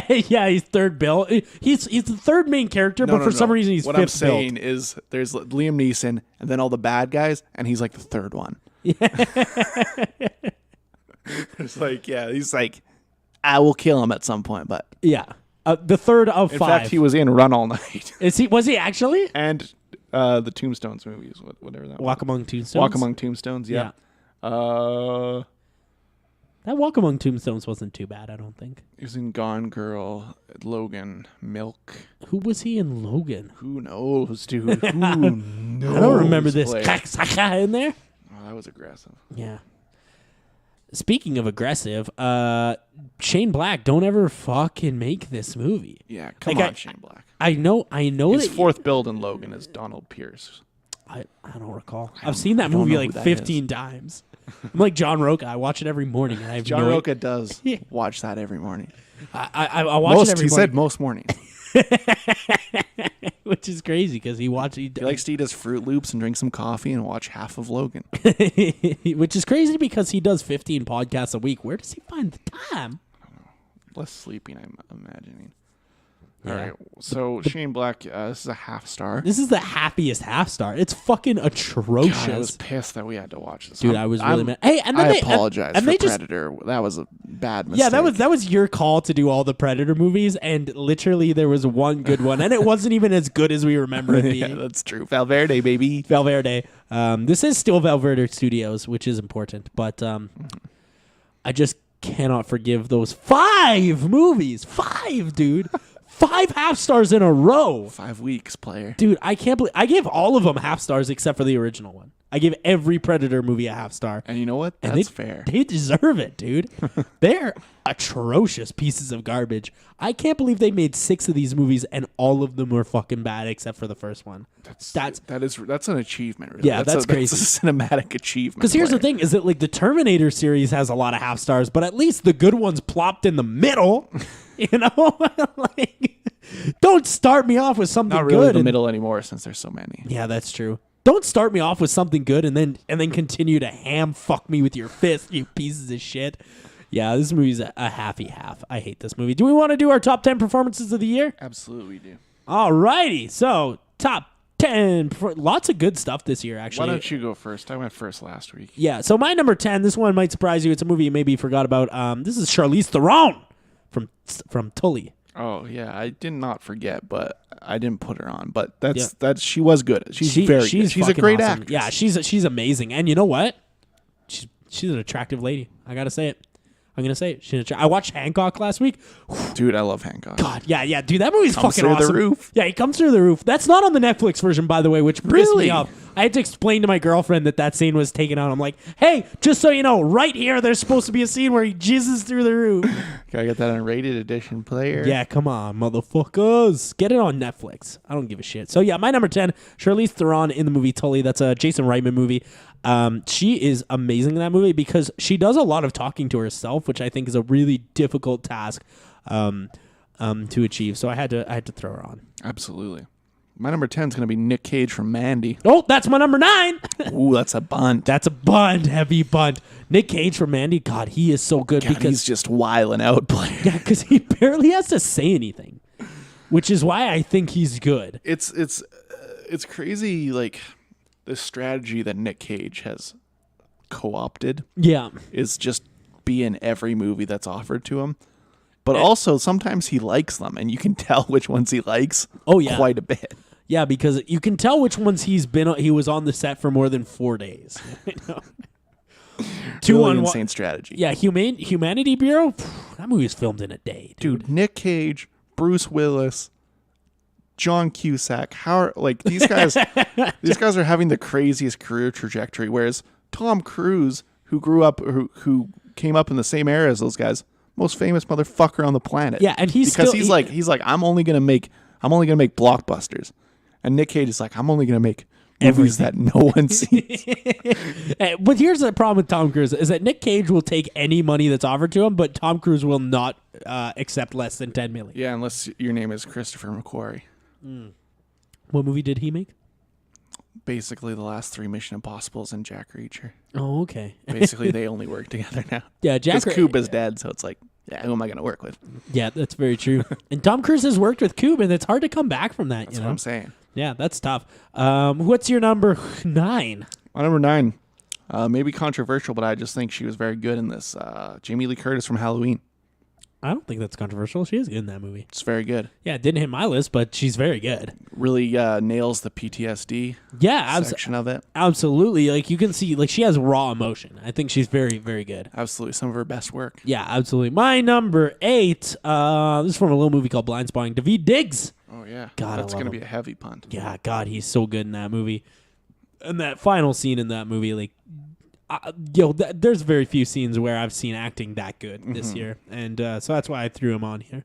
Yeah, he's third bill. He's the third main character, but for some reason he's what fifth bill. What I'm saying is there's Liam Neeson and then all the bad guys, and he's like the third one. It's like, yeah, he's like, I will kill him at some point, but yeah, the third of in 5. fact, he was in Run All Night. Was he actually? And the Tombstones movies, whatever that. Walk Among Tombstones. Walk Among Tombstones. Yeah. That Walk Among Tombstones wasn't too bad, I don't think. He was in Gone Girl, Logan, Milk. Who was he in Logan? Who knows, dude? Who knows? I don't remember this player? in there. Oh, that was aggressive. Yeah. Speaking of aggressive, Shane Black, don't ever fucking make this movie. Yeah, come on, Shane Black. I know His that fourth build in Logan is Donald Pierce. I don't recall. I've seen that movie like 15 times. I'm like John Roca. I watch it every morning. And I have John Roca does watch that every morning. I watch it every morning. He said most mornings. Which is crazy because he likes to eat his Fruit Loops and drink some coffee and watch half of Logan. Which is crazy because he does 15 podcasts a week. Where does he find the time? I don't know. Less sleeping, I'm imagining. Yeah. All right, so Shane Black, this is a half star. This is the happiest half star. It's fucking atrocious. God, I was pissed that we had to watch this. Dude, I was really mad. Hey, and then I apologize for Predator. That was a bad mistake. Yeah, that was your call to do all the Predator movies, and literally there was one good one, and it wasn't even as good as we remember it being. Yeah, that's true. Valverde, baby. Valverde. This is still Valverde Studios, which is important, but I just cannot forgive those 5 movies. 5, dude. 5 half stars in a row. 5 weeks, player. Dude, I can't believe I gave all of them half stars except for the original one. I gave every Predator movie a half star. And you know what? That's fair. They deserve it, dude. They're atrocious pieces of garbage. I can't believe they made 6 of these movies and all of them were fucking bad except for the first one. That's an achievement, really. Yeah, that's crazy. That's a cinematic achievement. Because here's the thing, is that like the Terminator series has a lot of half stars, but at least the good ones plopped in the middle. You know, like, don't start me off with something not really good. The middle anymore since there's so many. Yeah, that's true. Don't start me off with something good and then continue to ham fuck me with your fist, you pieces of shit. Yeah, this movie's a halfy half. I hate this movie. Do we want to do our top 10 performances of the year? Absolutely, we do. Alrighty, so top 10. Lots of good stuff this year, actually. Why don't you go first? I went first last week. Yeah, so my number 10, this one might surprise you. It's a movie you maybe forgot about. This is Charlize Theron from Tully. Oh yeah, I did not forget, but I didn't put her on. But that's she was good. She's very good. She's a great awesome. actress. Yeah, she's amazing. And you know what? She's an attractive lady. I gotta say it. I'm gonna say it. I watched Hancock last week. Dude, I love Hancock. God, yeah, dude, that movie's Comes fucking through awesome. the roof. Yeah, he comes through the roof. That's not on the Netflix version, by the way, which pissed Really? me off. I had to explain to my girlfriend that scene was taken out. I'm like, hey, just so you know, right here, there's supposed to be a scene where he jizzes through the roof. Gotta get that on rated edition player. Yeah, come on, motherfuckers. Get it on Netflix. I don't give a shit. So, yeah, my number 10, Charlize Theron in the movie Tully. That's a Jason Reitman movie. She is amazing in that movie because she does a lot of talking to herself, which I think is a really difficult task to achieve. So I had to throw her on. Absolutely. My number 10 is going to be Nick Cage from Mandy. Oh, that's my number 9. Ooh, that's a bunt. That's a bunt, heavy bunt. Nick Cage from Mandy, God, he is so good God, because he's just wiling out player. yeah, because he barely has to say anything, which is why I think he's good. It's crazy, like the strategy that Nick Cage has co-opted Yeah, is just be in every movie that's offered to him. But also sometimes he likes them, and you can tell which ones he likes. Oh, yeah. Quite a bit. yeah, because you can tell which ones he was on the set for more than 4 days. Two Really on one. insane strategy. Yeah, Humanity Bureau. That movie was filmed in a day, dude. Dude, Nick Cage, Bruce Willis, John Cusack, these guys these guys are having the craziest career trajectory, whereas Tom Cruise, who grew up who came up in the same era as those guys, most famous motherfucker on the planet. Yeah, and he's like I'm only gonna make blockbusters. And Nick Cage is like, I'm only gonna make movies that no one sees. But here's the problem with Tom Cruise is that Nick Cage will take any money that's offered to him, but Tom Cruise will not accept less than $10 million. Yeah, unless your name is Christopher McQuarrie. What movie did he make? Basically, the last 3 Mission Impossibles and Jack Reacher. Oh, okay. Basically, they only work together now. Yeah, Because Coop is dead, so it's like, yeah, who am I going to work with? Yeah, that's very true. And Tom Cruise has worked with Coop, and it's hard to come back from that. That's what I'm saying. Yeah, that's tough. What's your number 9? My number 9, maybe controversial, but I just think she was very good in this. Jamie Lee Curtis from Halloween. I don't think that's controversial. She is good in that movie. It's very good. Yeah, it didn't hit my list, but she's very good. Really nails the PTSD section of it. Absolutely. Like, you can see, like, she has raw emotion. I think she's very, very good. Absolutely. Some of her best work. Yeah, absolutely. My number 8, this is from a little movie called Blind Spotting. Daveed Diggs. Oh, yeah. God, That's I love going to him. be a heavy punt. Yeah, God, he's so good in that movie. And that final scene in that movie, like, there's very few scenes where I've seen acting that good this year. And so that's why I threw him on here.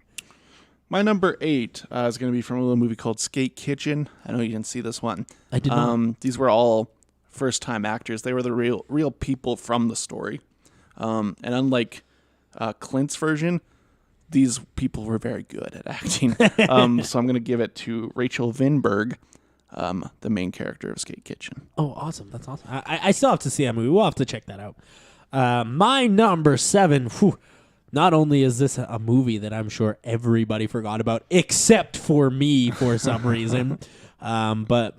My number 8 is going to be from a little movie called Skate Kitchen. I know you didn't see this one. I did not. These were all first-time actors. They were the real people from the story. And unlike Clint's version, these people were very good at acting. So I'm going to give it to Rachel Vinberg, the main character of Skate Kitchen. Oh, awesome. That's awesome. I still have to see that movie. We'll have to check that out. My number 7, not only is this a movie that I'm sure everybody forgot about, except for me for some reason, but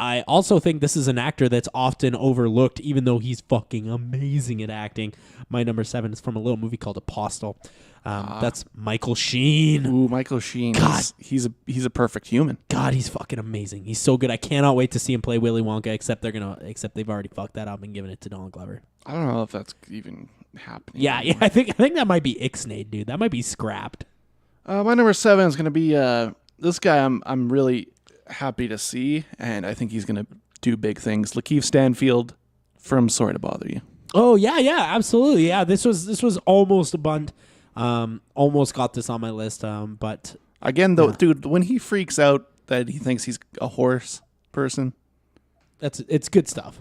I also think this is an actor that's often overlooked, even though he's fucking amazing at acting. My number 7 is from a little movie called Apostle. That's Michael Sheen. Ooh, Michael Sheen. God. He's a perfect human. God, he's fucking amazing. He's so good. I cannot wait to see him play Willy Wonka. Except they've already fucked that up and given it to Donald Glover. I don't know if that's even happening. Yeah, anymore. I think that might be ixnayed, dude. That might be scrapped. My number 7 is going to be this guy. I'm really happy to see, and I think he's going to do big things. Lakeith Stanfield from Sorry to Bother You. Oh yeah, absolutely. Yeah, this was almost a bunt. Almost got this on my list. But again, though, dude, when he freaks out that he thinks he's a horse person, it's good stuff.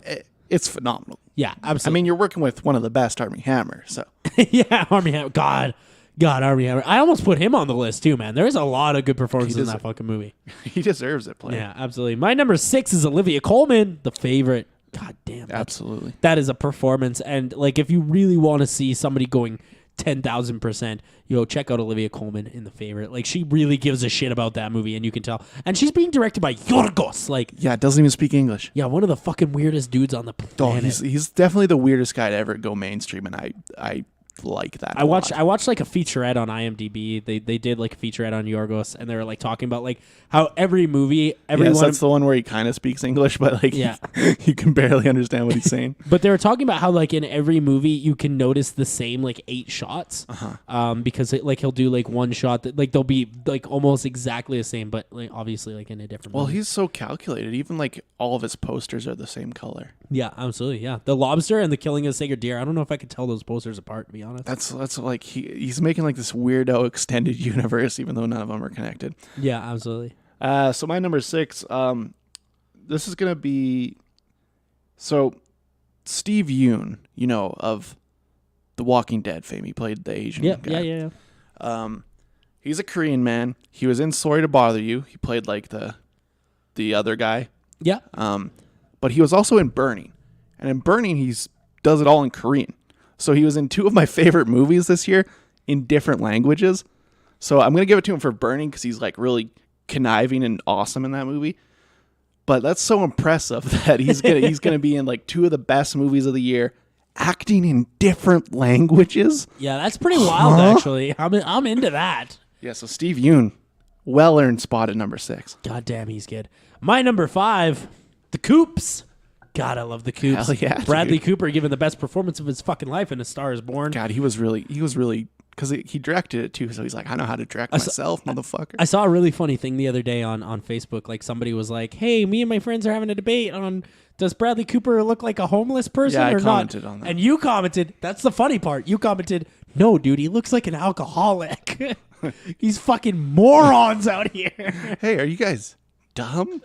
It's phenomenal. Yeah, I absolutely. mean, you're working with one of the best, Armie Hammer. So Yeah, Armie Hammer. God, Armie Hammer. I almost put him on the list too, man. There's a lot of good performances in that fucking movie. he deserves it. Player. Yeah, absolutely. My number 6 is Olivia Colman, the favorite. God damn. Absolutely. That is a performance. And like, if you really want to see somebody going 10,000%, check out Olivia Colman in The Favorite. Like, she really gives a shit about that movie, and you can tell. And she's being directed by Yorgos. Like, Yeah, doesn't even speak English. yeah, one of the fucking weirdest dudes on the Oh, planet. he's definitely the weirdest guy to ever go mainstream, and I like that. I watched like a featurette on IMDb. They did like a featurette on Yorgos, and they were like talking about like how every movie, Yes, that's the one where he kind of speaks English, but like Yeah. you can barely understand what he's saying. But they were talking about how like in every movie you can notice the same like 8 shots, because like he'll do like one shot that like they'll be like almost exactly the same, but like obviously like in a different. Well, movie. he's so calculated. Even like all of his posters are the same color. Yeah, absolutely. Yeah, the lobster and the killing of sacred deer. I don't know if I could tell those posters apart, to be honest. That's like he's making like this weirdo extended universe, even though none of them are connected. Yeah, absolutely. So my number 6, this is gonna be Steve Yeun, of The Walking Dead fame. He played the Asian guy. Yeah. He's a Korean man. He was in Sorry to Bother You. He played like the other guy. Yeah. But he was also in Burning, and in Burning does it all in Korean. So he was in 2 of my favorite movies this year in different languages. So I'm gonna give it to him for Burning because he's like really conniving and awesome in that movie. But that's so impressive that he's gonna be in like 2 of the best movies of the year, acting in different languages. Yeah, that's pretty wild, actually. I'm into that. Yeah, so Steve Yeun, well-earned spot at number 6. God damn, he's good. My number 5, The Coops. God, I love The Coops. Hell yeah, Bradley dude. Cooper giving the best performance of his fucking life in A Star Is Born. God, he was really because he directed it too. So he's like, I know how to direct myself, motherfucker. I saw a really funny thing the other day on Facebook. Like somebody was like, "Hey, me and my friends are having a debate on does Bradley Cooper look like a homeless person Yeah, I or not?" commented on that. And you commented, "That's the funny part." You commented, "No, dude, he looks like an alcoholic." These fucking morons out here. Hey, are you guys dumb?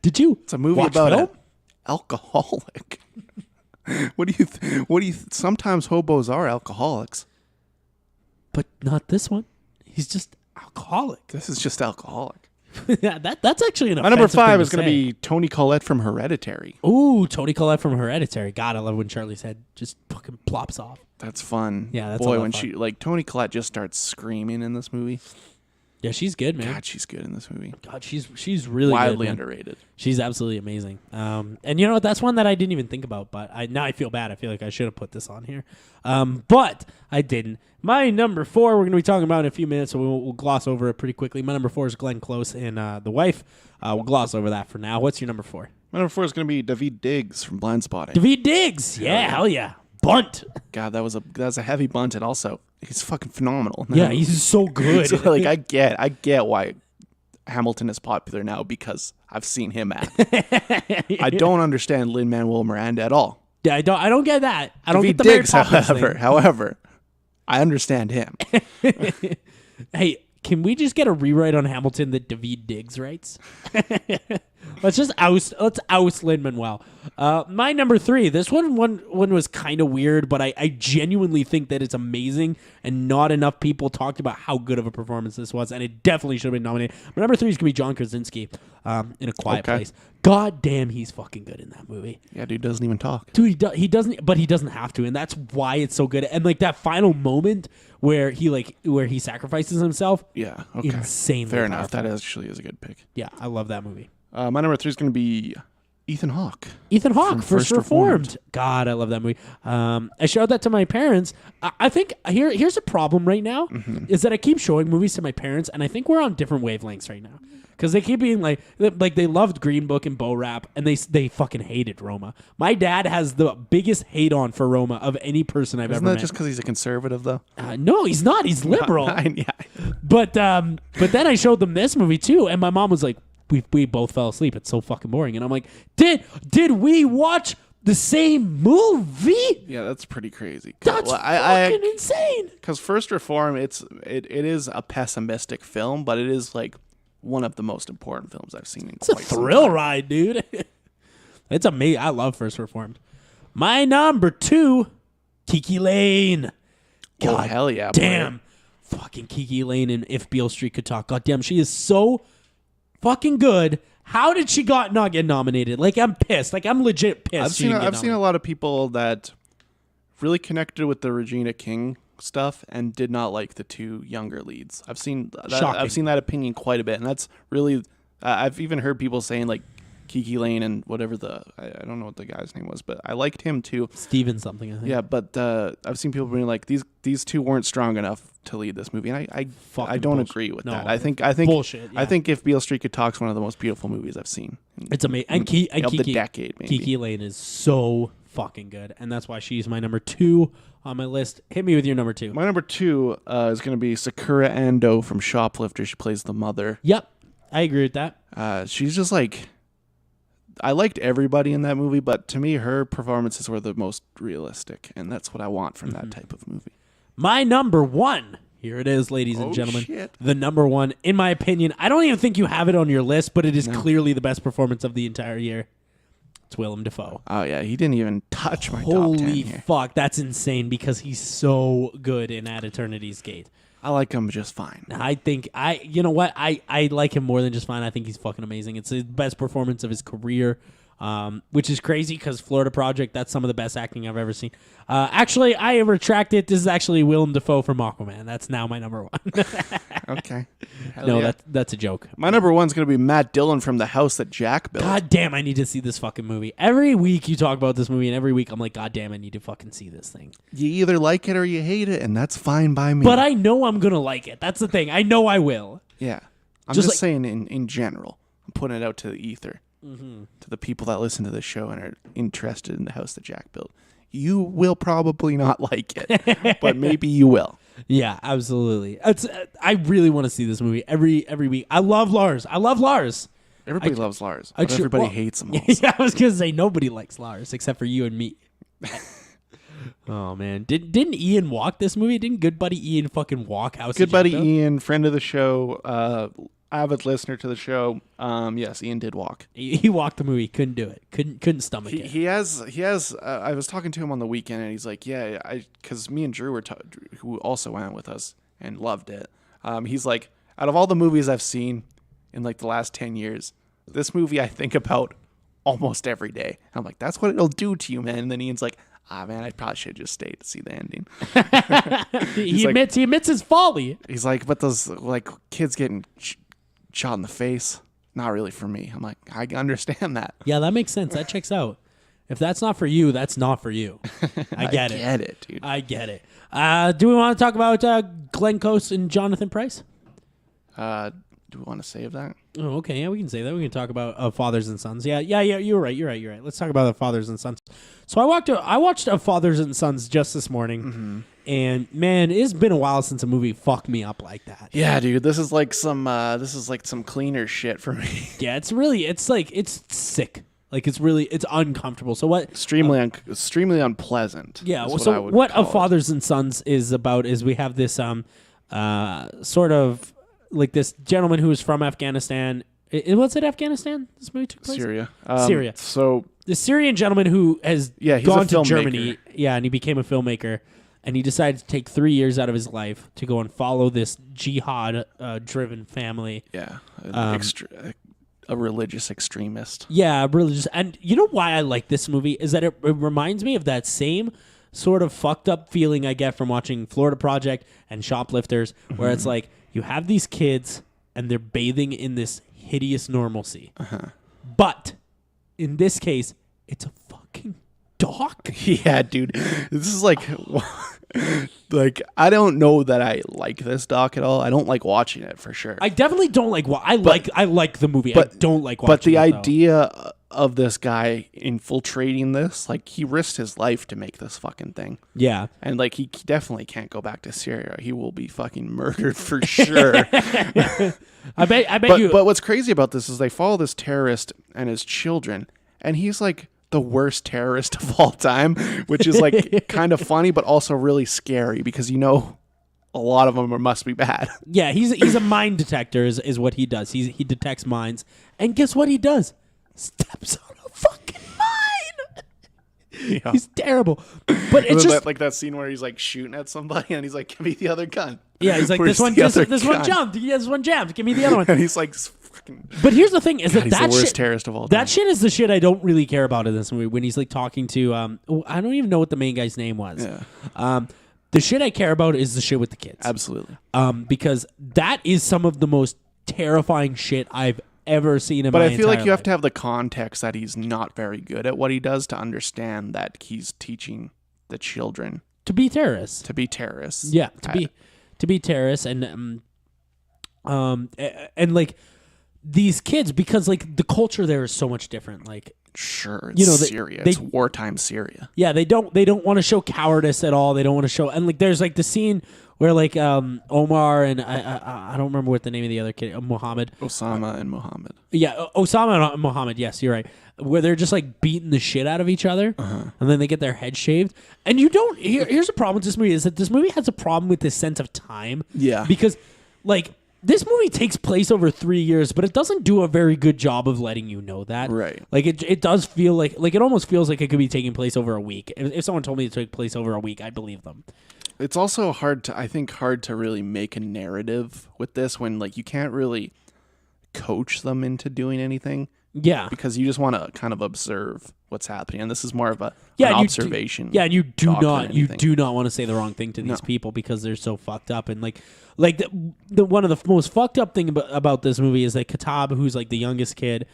Did you? It's a movie watch about film? an alcoholic. What do you sometimes hobos are alcoholics. But not this one. He's just alcoholic. This is just alcoholic. Yeah, that's actually an My number offensive 5 thing is going to say. be Toni Collette from Hereditary. Ooh, Toni Collette from Hereditary. God, I love when Charlie's head just fucking plops off. That's fun. Yeah, that's a boy lot when of fun. she like Toni Collette just starts screaming in this movie. Yeah, she's good, man. God, she's good in this movie. God, she's really Wildly good, man. underrated. She's absolutely amazing. And you know what? That's one that I didn't even think about, but now I feel bad. I feel like I should have put this on here. But I didn't. My number 4, we're going to be talking about in a few minutes, so we'll gloss over it pretty quickly. My number 4 is Glenn Close in The Wife. We'll gloss over that for now. What's your number 4? My number 4 is going to be David Diggs from Blind Spotting. David Diggs. Yeah, hell yeah. Bunt. God, that was a heavy bunt, and also he's fucking phenomenal. Yeah, he's so good. So, like I get why Hamilton is popular now because I've seen him act. I don't understand Lin-Manuel Miranda at all. Yeah, I don't get that. I don't David get the Mary Diggs, Poppins thing. however, I understand him. Hey, can we just get a rewrite on Hamilton that David Diggs writes? Let's oust Lin-Manuel. My number 3, this one was kind of weird, but I genuinely think that it's amazing, and not enough people talked about how good of a performance this was, and it definitely should have been nominated. My number 3 is going to be John Krasinski in A Quiet Okay. Place. God damn, he's fucking good in that movie. Yeah, dude doesn't even talk. Dude, he doesn't, but he doesn't have to, and that's why it's so good. And like that final moment where he sacrifices himself. Yeah, okay. Insanely Fair enough. powerful. That actually is a good pick. Yeah, I love that movie. My number 3 is going to be Ethan Hawke. Ethan Hawke, From First First Reformed. Reformed. God, I love that movie. I showed that to my parents. I think here's a problem right now is that I keep showing movies to my parents, and I think we're on different wavelengths right now. Because they keep being like they loved Green Book and Bo Rap, and they fucking hated Roma. My dad has the biggest hate on for Roma of any person I've Isn't ever that met. just because he's a conservative, though? No, he's not. He's liberal. Yeah. But then I showed them this movie too, and my mom was like, "We both fell asleep. It's so fucking boring." And I'm like, "Did we watch the same movie? Yeah, that's pretty crazy. That's fucking insane." Because First Reform, it is a pessimistic film, but it is like one of the most important films I've seen in It's a quite some thrill time. ride, dude. It's amazing. I love First Reformed. My number 2, Kiki Lane. Oh, hell yeah. Damn. Fucking Kiki Lane in If Beale Street Could Talk. God damn, she is so fucking good. How did she not get nominated? Like, I'm pissed. Like, I'm legit pissed. I've seen a lot of people that really connected with the Regina King stuff and did not like the 2 younger leads. I've seen Shocking. that opinion quite a bit, and that's really I've even heard people saying like Kiki Lane and whatever I don't know what the guy's name was, but I liked him too. Steven something, I think. Yeah, but I've seen people being like these two weren't strong enough to lead this movie, and I don't bullshit. agree with No, that. I think bullshit. Yeah. I think If Beale Street Could Talk's one of the most beautiful movies I've seen. It's amazing. And of Kiki, the decade, maybe. Kiki Lane is so fucking good, and that's why she's my number 2 on my list. Hit me with your number 2. My number 2 is going to be Sakura Ando from Shoplifter. She plays the mother. Yep, I agree with that. She's just like, I liked everybody in that movie, but to me, her performances were the most realistic, and that's what I want from that type of movie. My number 1. Here it is, ladies and gentlemen. Shit. The number 1, in my opinion. I don't even think you have it on your list, but it is clearly the best performance of the entire year. It's Willem Dafoe. Oh yeah, he didn't even touch my top 10 Holy here. fuck, that's insane because he's so good in At Eternity's Gate. I like him just fine. I think you know what? I like him more than just fine. I think he's fucking amazing. It's the best performance of his career, which is crazy because Florida Project, that's some of the best acting I've ever seen. Actually, I retract it. This is actually Willem Dafoe from Aquaman. That's now my number 1. Okay. Hell No, yeah. that's a joke. My number 1's going to be Matt Dillon from The House That Jack Built. God damn, I need to see this fucking movie. Every week you talk about this movie, and every week I'm like, God damn, I need to fucking see this thing. You either like it or you hate it, and that's fine by me. But I know I'm going to like it. That's the thing. I know I will. Yeah. I'm Just just like- saying in general. I'm putting it out to the ether. To the people that listen to the show and are interested in The House That Jack Built. You will probably not like it, but maybe you will. Yeah, absolutely. I really want to see this movie every week. I love Lars. Everybody loves Lars, but everybody hates him also. Yeah, I was gonna say nobody likes Lars except for you and me. Oh man, didn't Ian walk this movie? Didn't good buddy Ian fucking walk House? Good of buddy Jack-O? Ian, friend of the show, avid listener to the show. Yes, Ian did walk. He walked the movie. Couldn't do it. Couldn't stomach it. He has. I was talking to him on the weekend, and he's like, "Yeah, because me and Drew were, who also went with us and loved it. He's like, out of all the movies I've seen in like the last 10 years, this movie I think about almost every day. I'm like, that's what it'll do to you, man. And then Ian's like, man, I probably should just stay to see the ending. He admits his folly. He's like, but those like kids getting shot in the face, not really for me. I'm like, I understand that. Yeah, that makes sense. That checks out. If that's not for you, that's not for you. I get it. I get it, dude. I get it. Do we want to talk about Glenn Close and Jonathan Pryce? Do we want to save that? Oh, okay. Yeah, we can say that. We can talk about Fathers and Sons. Yeah. You're right. Let's talk about the Fathers and Sons. So I watched Fathers and Sons just this morning, and man, it's been a while since a movie fucked me up like that. Yeah, dude. This is like some cleaner shit for me. Yeah, it's sick. Like it's uncomfortable. So what? Extremely unpleasant. Yeah. is So what call A it. Fathers and Sons is about is we have this sort of like this gentleman who is from Afghanistan. Was it Afghanistan? This movie took place? Syria. Syria. So The Syrian gentleman who has he's gone a to filmmaker. Germany. Yeah, and he became a filmmaker. And he decided to take 3 years out of his life to go and follow this jihad-driven family. yeah, a religious extremist. Yeah, religious. And you know why I like this movie is that it reminds me of that same sort of fucked up feeling I get from watching Florida Project and Shoplifters, where it's like you have these kids and they're bathing in this hideous normalcy. But in this case, it's a fucking doc. Yeah, dude. This is like I don't know that I like this doc at all. I don't like watching it for sure. I definitely don't like. I like the movie. I don't like watching. But the it, though. idea of this guy infiltrating this, like he risked his life to make this fucking thing. Yeah. And like he definitely can't go back to Syria. He will be fucking murdered for sure. I bet But you. what's crazy about this is they follow this terrorist and his children, and he's like the worst terrorist of all time, which is like kind of funny, but also really scary because a lot of them must be bad. Yeah, he's a mine detector is what he does. He detects mines, and guess what he does? Steps on a fucking mine. Yeah. He's terrible. But it's just like that scene where he's like shooting at somebody and he's like, give me the other gun. yeah. He's like Where's this one the other this one gun? jumped. Yeah, this one jammed. Give me the other one. And he's like, fucking. But here's the thing: is God, he's that the worst shit, terrorist of all time. that shit is the shit I don't really care about in this movie. When he's like talking to I don't even know what the main guy's name was. Yeah. The shit I care about is the shit with the kids. Absolutely. Because that is some of the most terrifying shit I've ever seen in But my I feel like entire you have life. to have the context that he's not very good at what he does to understand that he's teaching the children To be terrorists. to be terrorists. Yeah, to be terrorists and like these kids, because like the culture there is so much different. Like, Sure, it's You know, Syria. they- It's wartime Syria. yeah, they don't want to show cowardice at all. They don't want to show, and like there's like the scene where like Omar and I don't remember what the name of the other kid, Muhammad. Osama and Muhammad. Yeah, Osama and Muhammad. Yes, you're right. Where they're just like beating the shit out of each other, and then they get their heads shaved. And you don't. Here's the problem with this movie is that this movie has a problem with this sense of time. Yeah. because like this movie takes place over 3 years, but it doesn't do a very good job of letting you know that. Right. Like it does feel like it almost feels like it could be taking place over a week. If someone told me it took place over a week, I'd believe them. It's also hard to really make a narrative with this when like you can't really coach them into doing anything Yeah. because you just want to kind of observe what's happening, and this is more of an And you observation. and you do doc than not anything. want to say the wrong thing to these No. people because they're so fucked up. And like the one of the most fucked up thing about this movie is that Kitab, who's like the youngest kid,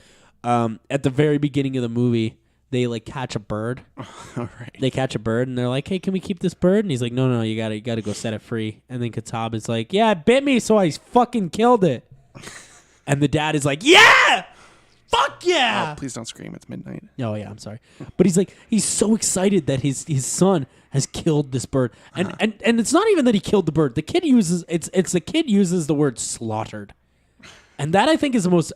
at the very beginning of the movie, they like catch a bird. All right. They catch a bird and they're like, "Hey, can we keep this bird?" And he's like, "No, you gotta go set it free." And then Kitab is like, "Yeah, it bit me, so I fucking killed it." And the dad is like, "Yeah, fuck yeah!" Oh, please don't scream. It's midnight. Oh yeah, I'm sorry, but he's so excited that his son has killed this bird, and it's not even that he killed the bird. The kid uses the kid uses the word slaughtered, and that I think is the most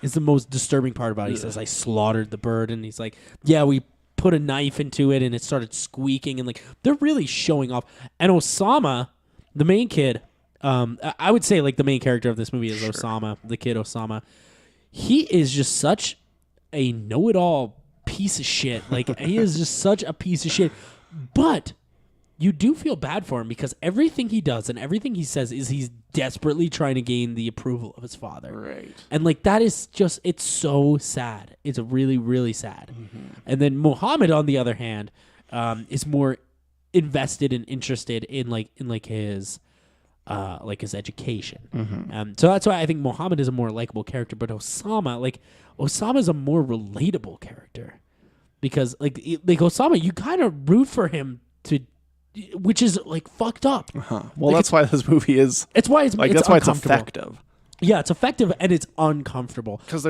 is the most disturbing part about it. He says, "I slaughtered the bird," and he's like, "Yeah, we put a knife into it, and it started squeaking," and like they're really showing off. And Osama, the main kid, I would say like the main character of this movie is Osama, the kid Osama. He is just such a know-it-all piece of shit. Like he is just such a piece of shit. But you do feel bad for him because everything he does and everything he says is he's desperately trying to gain the approval of his father. Right. And like that is just, it's so sad. It's really, really sad. And then Muhammad, on the other hand, is more invested and interested in his education. So that's why I think Muhammad is a more likable character, but Osama is a more relatable character because like Osama, you kind of root for him which is like fucked up. Well, that's why this movie is. It's why it's That's why it's uncomfortable. effective. Yeah, it's effective and it's uncomfortable Because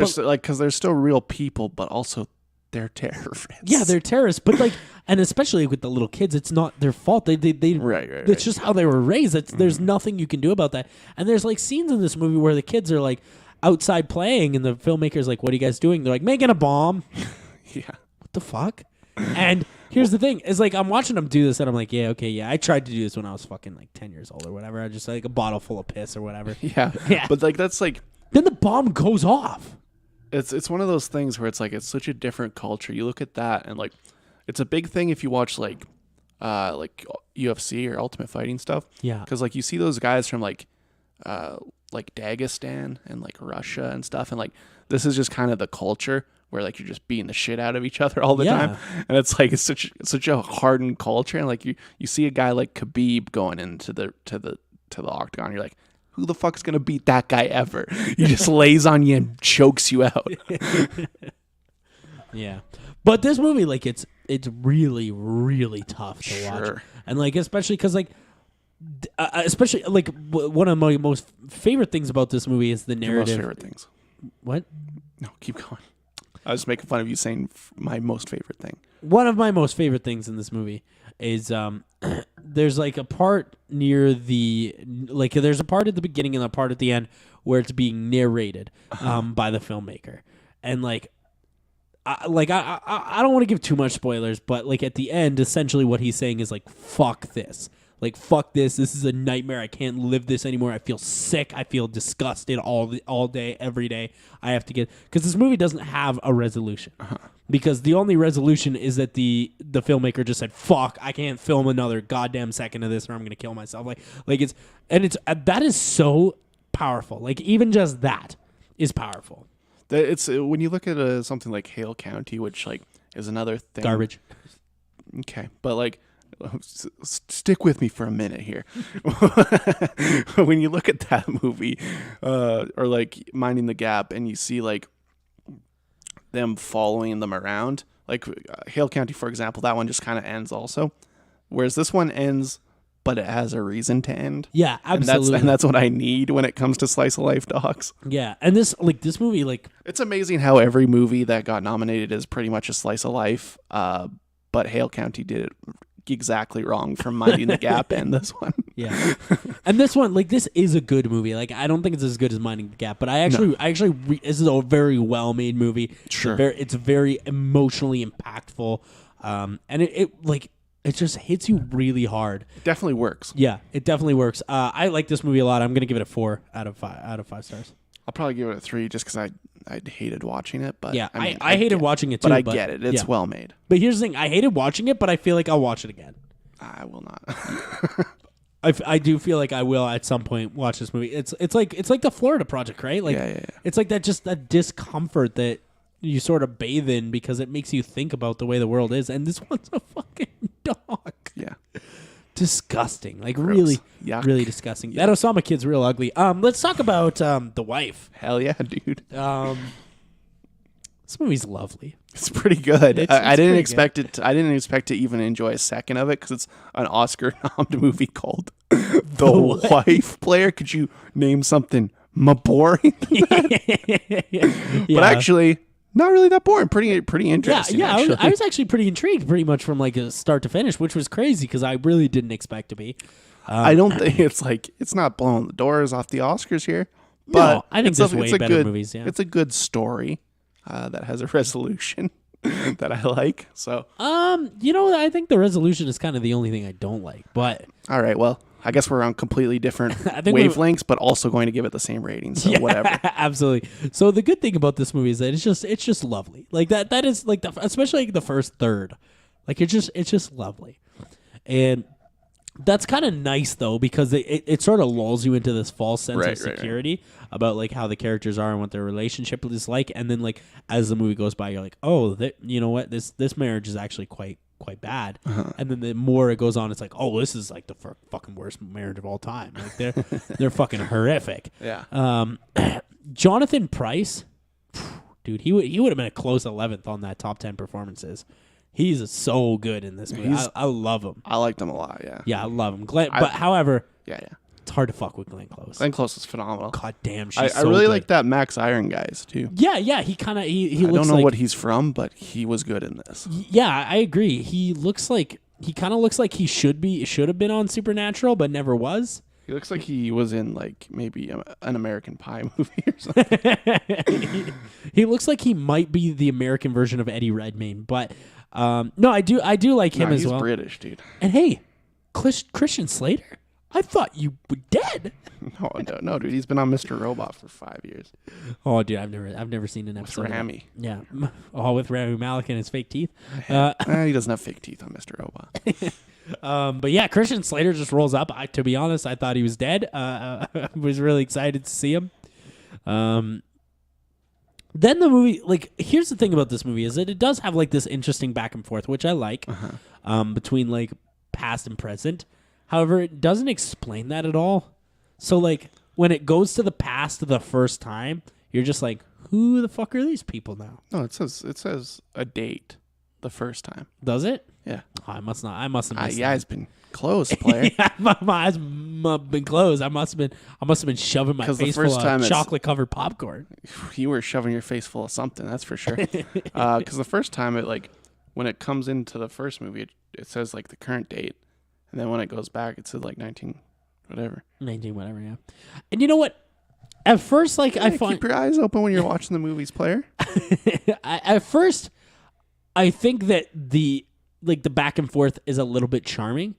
there's still real people, but also they're terrorists. Yeah, they're terrorists, but like, and especially with the little kids, it's not their fault. They Right. It's just how they were raised. There's nothing you can do about that. And there's like scenes in this movie where the kids are like outside playing, and the filmmaker's like, "What are you guys doing?" They're like, "Making a bomb." Yeah. What the fuck? And here's the thing: is like I'm watching them do this, and I'm like, "Yeah, okay, yeah." I tried to do this when I was fucking like 10 years old or whatever. I just like a bottle full of piss or whatever. Yeah. Yeah. But like that's like Then the bomb goes off. it's one of those things where it's like it's such a different culture. You look at that and like it's a big thing if you watch like UFC or Ultimate Fighting stuff. Yeah. Because like you see those guys from like Dagestan and like Russia and stuff, and like this is just kind of the culture where like you're just beating the shit out of each other all the Yeah. time, and it's like it's such a hardened culture, and like you see a guy like Khabib going into the octagon, you're like, who the fuck's gonna beat that guy ever? He just lays on you and chokes you out. Yeah. But this movie, like, it's really, really tough to watch. Sure. And, like, especially because, like, especially, like, one of my most favorite things about this movie is the Your narrative. most favorite things. What? No, keep going. I was making fun of you saying my most favorite thing. One of my most favorite things in this movie is there's, like, a part near there's a part at the beginning and a part at the end where it's being narrated by the filmmaker. And, like, I don't want to give too much spoilers, but like at the end, essentially what he's saying is like, fuck this. Like, fuck this. This is a nightmare. I can't live this anymore. I feel sick. I feel disgusted all day, every day. I have to get... Because this movie doesn't have a resolution. Because the only resolution is that the filmmaker just said, fuck, I can't film another goddamn second of this or I'm going to kill myself. That is so powerful. Like, even just that is powerful. It's when you look at something like Hale County, which like is another thing. Garbage. Okay, but like Stick with me for a minute here. When you look at that movie, or like Minding the Gap, and you see like them following them around, like Hale County, for example, that one just kind of ends also, whereas this one ends, but it has a reason to end. Yeah, absolutely. And that's what I need when it comes to slice of life docs. Yeah, and this movie, like, it's amazing how every movie that got nominated is pretty much a slice of life. But Hale County did it exactly wrong from Minding the Gap and this one. yeah, and this one, like, this is a good movie. Like, I don't think it's as good as Minding the Gap, but this is a very well made movie. Sure, it's very emotionally impactful, and it just hits you really hard. it definitely works. Yeah, it definitely works. I like this movie a lot. I'm gonna give it a 4 out of 5 stars. I'll probably give it a 3 just because I hated watching it. But Yeah, I mean, I hated watching it too. but I get it. It's yeah. well made. But here's the thing: I hated watching it, but I feel like I'll watch it again. I will not. I do feel like I will at some point watch this movie. It's like the Florida Project, right? Like, Yeah. It's like that discomfort that you sort of bathe in because it makes you think about the way the world is. And this one's a fucking dog. Yeah. Disgusting. Like, Gross. really, Yuck. really disgusting. That Osama kid's real ugly. Let's talk about The Wife. Hell yeah, dude. This movie's lovely. It's pretty good. It's I didn't pretty expect it. I didn't expect to even enjoy a second of it because it's an Oscar-nominated movie called The Wife. Player, could you name something more boring? But actually, not really that boring. Pretty interesting. Yeah. Actually. I was actually pretty intrigued, pretty much from like a start to finish, which was crazy because I really didn't expect to be. I don't think it's not blowing the doors off the Oscars here. But No, I think there's way better good, movies. Yeah. It's a good story that has a resolution that I like. So, I think the resolution is kind of the only thing I don't like. But all right, well, I guess we're on completely different I think wavelengths, but also going to give it the same rating. So whatever. Absolutely. So the good thing about this movie is that it's just lovely. Like that is like especially like the first third. Like it's just lovely. And that's kind of nice though because it sort of lulls you into this false sense of security about like how the characters are and what their relationship is like, and then like as the movie goes by, you're like, oh, you know what, this marriage is actually quite bad, and then the more it goes on, it's like, oh, this is like the fucking worst marriage of all time. Like they're fucking horrific. Yeah. Jonathan Pryce, dude, he would have been a close 11th on that top 10 performances. He's so good in this movie. I love him. I liked him a lot. Yeah. Yeah, I love him. But however, Yeah. it's hard to fuck with Glenn Close. Glenn Close is phenomenal. God damn, she's I so really good. like that Max Iron guys too. Yeah. He kind of he I looks don't know like, what he's from, but he was good in this. Yeah, I agree. He kind of looks like he should have been on Supernatural, but never was. He looks like he was in like maybe an American Pie movie or something. He looks like he might be the American version of Eddie Redmayne, but no, I do like him as he's well. British, dude. And hey, Christian Slater, I thought you were dead. No, dude. He's been on Mr. Robot for 5 years. Oh, dude, I've never seen an episode. With of that. Rami. Yeah. Oh, with Rami Malek and his fake teeth. He doesn't have fake teeth on Mr. Robot. But yeah, Christian Slater just rolls up. To be honest, I thought he was dead. I was really excited to see him. Then the movie, like, here's the thing about this movie is that it does have like this interesting back and forth, which I like, between like past and present. However, it doesn't explain that at all. So like when it goes to the past the first time, you're just like, who the fuck are these people now? No, it says a date the first time. Does it? Yeah. Oh, I must have missed Yeah, that. it's been close, player. Yeah, my eyes have been closed. I must have been shoving my 'Cause the face first full time of it's- chocolate covered popcorn. You were shoving your face full of something, that's for sure. Because the first time when it comes into the first movie, it says like the current date, and then when it goes back, it says like 19 whatever. 19 whatever, yeah. And you know what? At first, like I find Keep your eyes open when you're watching the movies, player. at first, I think that the back and forth is a little bit charming,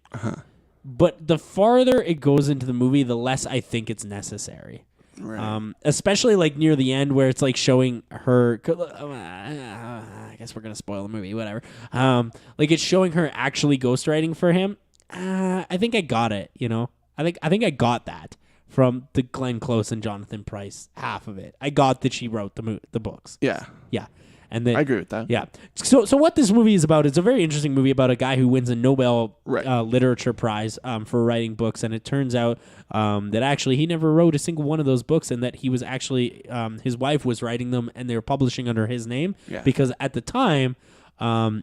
but the farther it goes into the movie, the less I think it's necessary. Right. Especially like near the end where it's like showing her. I guess we're gonna spoil the movie. Whatever. Like it's showing her actually ghostwriting for him. I think I got it. You know. I think I got that from the Glenn Close and Jonathan Pryce half of it. I got that she wrote the books. Yeah. Yeah. and then I agree with that. Yeah. So what this movie is about? It's a very interesting movie about a guy who wins a Nobel Right. Literature Prize for writing books, and it turns out that actually he never wrote a single one of those books, and that he was actually his wife was writing them, and they were publishing under his name because at the time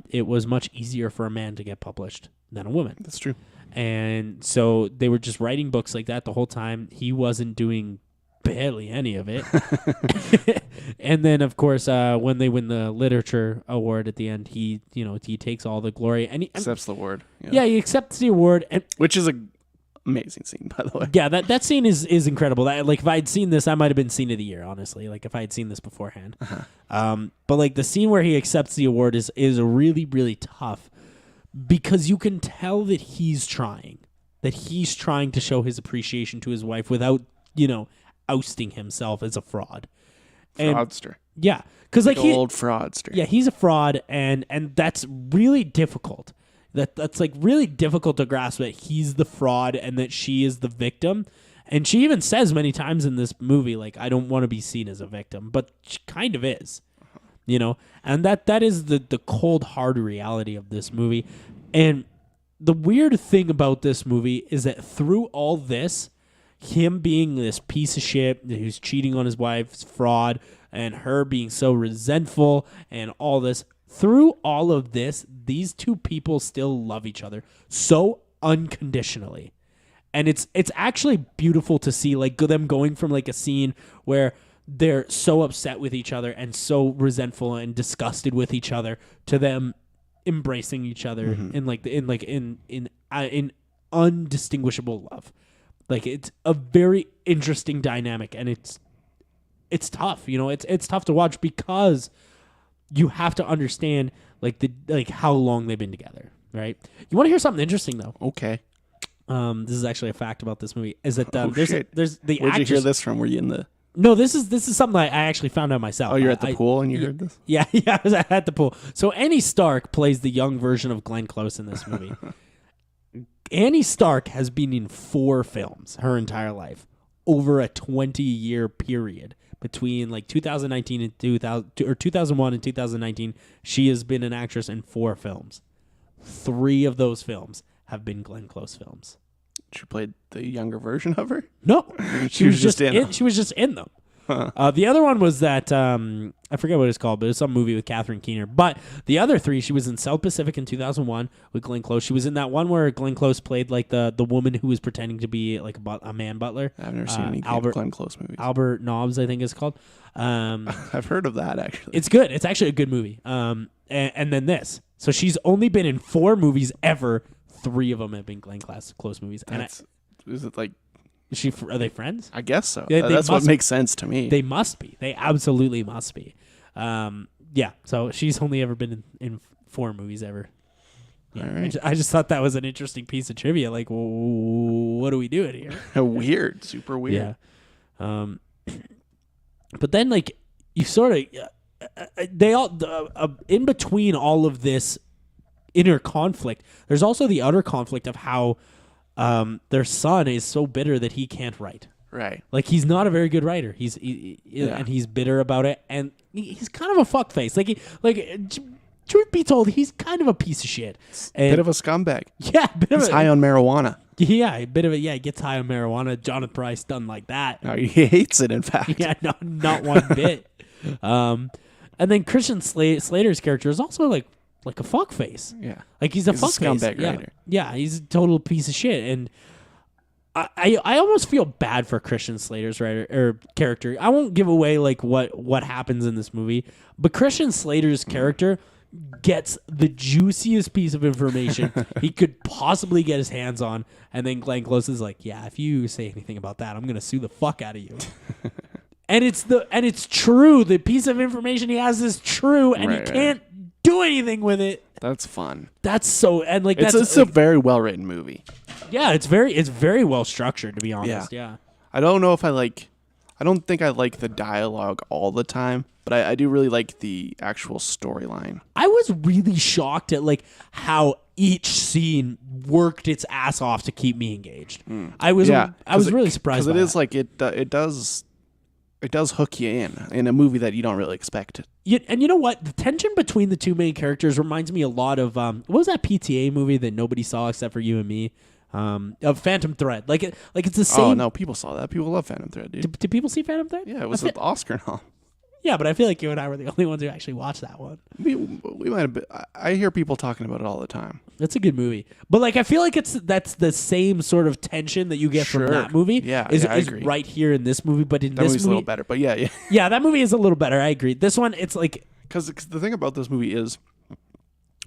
it was much easier for a man to get published than a woman. That's true. And so they were just writing books like that the whole time. He wasn't doing barely any of it. And then, of course, when they win the literature award at the end, he takes all the glory and he Accepts the award. Yeah, he accepts the award, and Which is a amazing scene, by the way. yeah, that scene is incredible. Like if I had seen this, I might have been scene of the year, honestly. Like if I had seen this beforehand. But like the scene where he accepts the award is really, really tough because you can tell that he's trying to show his appreciation to his wife without, ousting himself as a fraud. Fraudster. Yeah, because like he, old fraudster. yeah, he's a fraud, and that's really difficult. That's like really difficult to grasp that he's the fraud and that she is the victim. And she even says many times in this movie, like, I don't want to be seen as a victim, but she kind of is, and that is the cold, hard reality of this movie. And the weird thing about this movie is that through all this, him being this piece of shit who's cheating on his wife's fraud and her being so resentful and all this, through all of this, these two people still love each other so unconditionally. And it's actually beautiful to see, like, them going from like a scene where they're so upset with each other and so resentful and disgusted with each other to them embracing each other in undistinguishable love. Like, it's a very interesting dynamic, and it's tough. It's tough to watch because you have to understand how long they've been together, right? You want to hear something interesting though? Okay. This is actually a fact about this movie. Is that Shit. there's the Where'd actress. you hear this from? Were you in the... No, this is something I actually found out myself. Oh, you're at the pool and you heard this? Yeah, I was at the pool. So Annie Stark plays the young version of Glenn Close in this movie. Annie Stark has been in 4 films her entire life over a 20-year period between like 2019 and 2001 and 2019. She has been an actress in 4 films. 3 of those films have been Glenn Close films. She played the younger version of her? No, She was just in them. She was just in them. The other one was that I forget what it's called, but it's some movie with Catherine Keener. But the other 3, she was in South Pacific in 2001 with Glenn Close. She was in that one where Glenn Close played like the woman who was pretending to be like a man butler. I've never seen any Glenn Close movies. Albert Nom'd, I think it's called. I've heard of that, actually. It's good. It's actually a good movie. And then this. So she's only been in 4 movies ever. 3 of them have been Glenn Close movies. Is it like... Are they friends? I guess so. Yeah, That's what makes sense to me. They must be. They absolutely must be. Yeah. So she's only ever been in 4 movies ever. Yeah. All right. I just thought that was an interesting piece of trivia. Like, what are we doing here? Weird. Super weird. Yeah. But then, like, you sort of they all in between all of this inner conflict, there's also the outer conflict of how their son is so bitter that he can't write. Right. Like, he's not a very good writer. And he's bitter about it, and he's kind of a fuckface. Truth be told, he's kind of a piece of shit. And, Bit of a scumbag. yeah, He's high on marijuana. Yeah, a bit of it. Yeah, he gets high on marijuana. Jonathan Pryce done like that. No, he hates it, in fact. Yeah, not one bit. And then Christian Slater's character is also like a fuckface. Yeah. Like, he's a fuckface. scumbag Yeah. writer. Yeah, he's a total piece of shit. And I almost feel bad for Christian Slater's character. I won't give away like what happens in this movie, but Christian Slater's character gets the juiciest piece of information he could possibly get his hands on, and then Glenn Close is like, "Yeah, if you say anything about that, I'm gonna sue the fuck out of you." And it's true. The piece of information he has is true, and he can't do anything with it. That's fun. That's so, and like It's a very well written movie. Yeah, it's very well structured, to be honest. Yeah. I don't know if I don't think I like the dialogue all the time, but I do really like the actual storyline. I was really shocked at like how each scene worked its ass off to keep me engaged. I was really surprised because by it is that. like it does it does hook you in a movie that you don't really expect. And you know what? The tension between the two main characters reminds me a lot of what was that PTA movie that nobody saw except for you and me? Of Phantom Thread. Like it's the same. Oh no, people saw that. People love Phantom Thread, dude. Did people see Phantom Thread? Yeah, it was an Oscar nom. Yeah, but I feel like you and I were the only ones who actually watched that one. We might have been. I hear people talking about it all the time. That's a good movie, but like I feel like that's the same sort of tension that you get from that movie. Yeah, is I agree. right here in this movie, but in That this movie's movie, a little better, but yeah. yeah, that movie is a little better. I agree. This one, it's like Because the thing about this movie is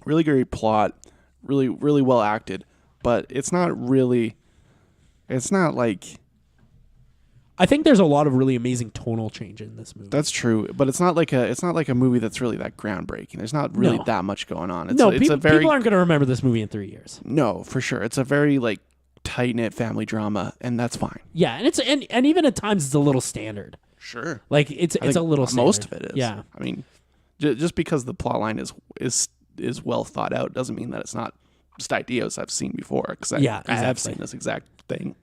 really great plot, really well acted, but it's not really. It's not like. I think there's a lot of really amazing tonal change in this movie. That's true, but it's not like a movie that's really that groundbreaking. There's not really that much going on. It's people, a very people aren't going to remember this movie in 3 years. no, for sure. It's a very like tight knit family drama, and that's fine. Yeah, and it's and even at times it's a little standard. Sure, Like it's a little standard. most of it is. Yeah. I mean, just because the plot line is well thought out doesn't mean that it's not just ideas I've seen before. Because I have exactly. seen this exact thing.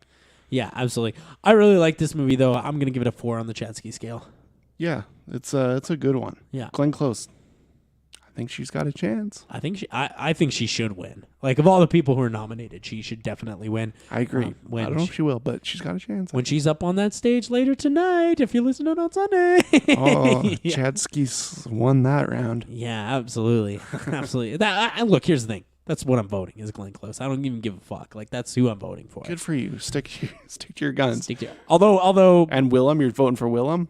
Yeah, absolutely. I really like this movie though. I'm gonna give it a 4 on the Chansky scale. Yeah, it's a good one. Yeah. Glenn Close. I think she's got a chance. I think she should win. Like of all the people who are nominated, she should definitely win. I agree. I When don't know if she will, but she's got a chance. when she's up on that stage later tonight, if you listen to it on Sunday. Oh, Yeah. Chadsky's won that round. Yeah, absolutely, absolutely. Look, here's the thing. That's what I'm voting is Glenn Close. I don't even give a fuck. Like that's who I'm voting for. Good for you. Stick to your guns. Although And Willem, you're voting for Willem?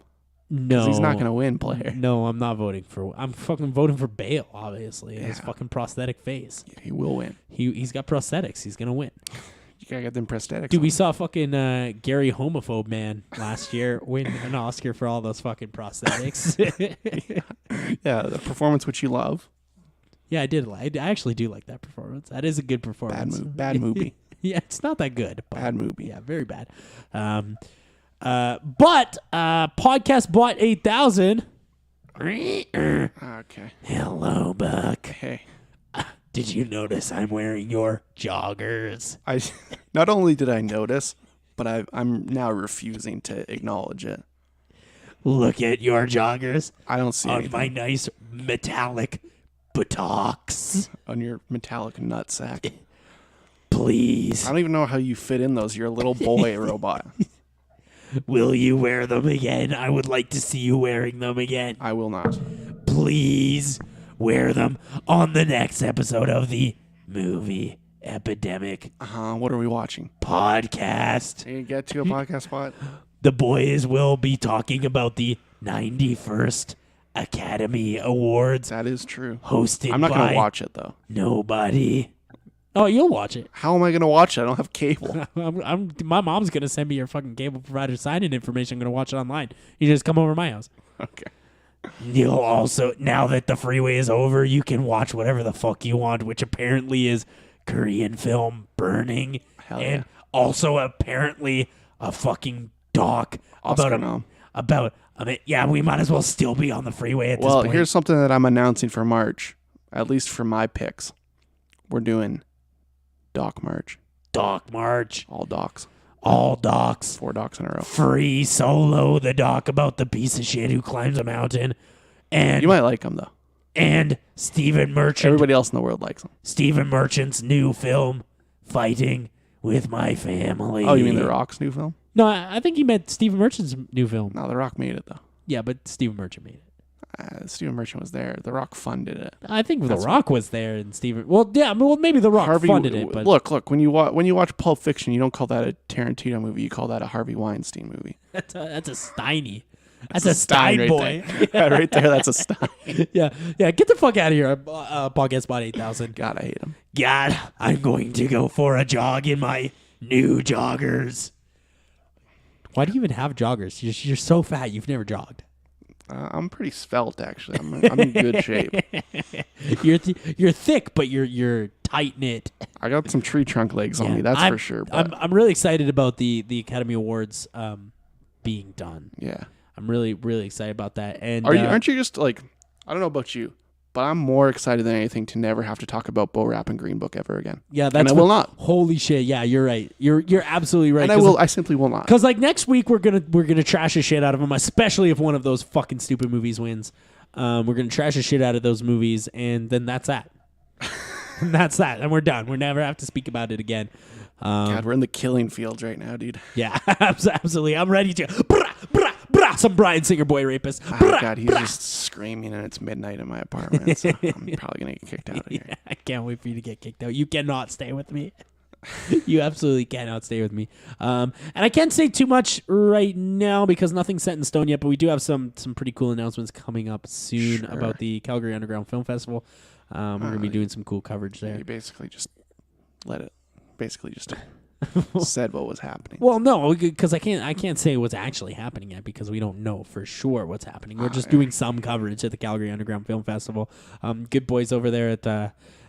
no, He's not going to win, player. No, I'm not voting for. I'm fucking voting for Bale. Obviously, his fucking prosthetic face. He will win. He's got prosthetics. He's gonna win. You got to get them prosthetics. Dude, we on. saw fucking Gary Homophobe Man last year win an Oscar for all those fucking prosthetics. Yeah, the performance which you love. Yeah, I did. I actually do like that performance. That is a good performance. Bad movie. Yeah, it's not that good. But, Bad movie. Yeah, very bad. But Podcast Bot 8000. Okay. Hello, Buck. Hey. Did you notice I'm wearing your joggers? I not only did I notice, but I'm now refusing to acknowledge it. Look at your joggers I don't see on anything my nice metallic buttocks. on your metallic nutsack. Please, I don't even know how you fit in those. You're a little boy robot. will you wear them again? I would like to see you wearing them again. I will not. Please wear them on the next episode of the Movie Epidemic What are we watching? podcast. Can you get to a podcast spot? The boys will be talking about the 91st Academy Awards That is true. hosted I'm not by going to watch it, though. nobody. Oh, you'll watch it. How am I going to watch it? I don't have cable. My mom's going to send me your fucking cable provider sign-in information. I'm going to watch it online. You just come over to my house. Okay. You'll also, now that the freeway is over, you can watch whatever the fuck you want, which apparently is Korean film Burning. Hell and yeah. also apparently a fucking doc Oscar nom. yeah, we might as well still be on the freeway at this Well, point. here's something that I'm announcing for March, at least for my picks. We're doing doc merch. Doc March. All docs. All docs. 4 docs in a row. Free Solo, the doc about the piece of shit who climbs a mountain. And You might like them, though. and Stephen Merchant. Everybody else in the world likes them. Stephen Merchant's new film, Fighting with My Family. Oh, you mean The Rock's new film? No, I think he meant Stephen Merchant's new film. No, The Rock made it, though. Yeah, but Stephen Merchant made it. Stephen Merchant was there. The Rock funded it. I think The Rock was there and Stephen. Well, yeah, well maybe The Rock funded it. But look. When you watch Pulp Fiction, you don't call that a Tarantino movie. You call that a Harvey Weinstein movie. that's a Steiny. That's a Stein right boy. there. Yeah, right there. That's a Stein. yeah. Get the fuck out of here, Podcast Spot 8000. God, I hate him. God, I'm going to go for a jog in my new joggers. Why do you even have joggers? You're so fat. You've never jogged. I'm pretty svelte, actually. I'm in good shape. You're thick, but you're tight knit. I got some tree trunk legs on me. That's for sure. But I'm really excited about the Academy Awards being done. yeah. I'm really excited about that. And Aren't you just like, I don't know about you, But I'm more excited than anything to never have to talk about Bo Rap and Green Book ever again. Yeah, that's and I will not. Holy shit! Yeah, you're right. You're absolutely right. And I simply will not. Because like next week we're gonna trash the shit out of them, especially if one of those fucking stupid movies wins. We're gonna trash the shit out of those movies, and then that's that. And that's that, and we're done. We'll never have to speak about it again. God, we're in the killing fields right now, dude. Yeah, absolutely. I'm ready to. Some Bryan Singer boy rapist. Oh, God, he's just screaming, and it's midnight in my apartment, so I'm probably going to get kicked out of here. Yeah, I can't wait for you to get kicked out. You cannot stay with me. You absolutely cannot stay with me. And I can't say too much right now because nothing's set in stone yet, but we do have some pretty cool announcements coming up soon about the Calgary Underground Film Festival. We're going to be doing some cool coverage there. You basically just said what was happening. Well, no, because I can't say what's actually happening yet because we don't know for sure what's happening. We're just doing some coverage at the Calgary Underground Film Festival. Good boys over there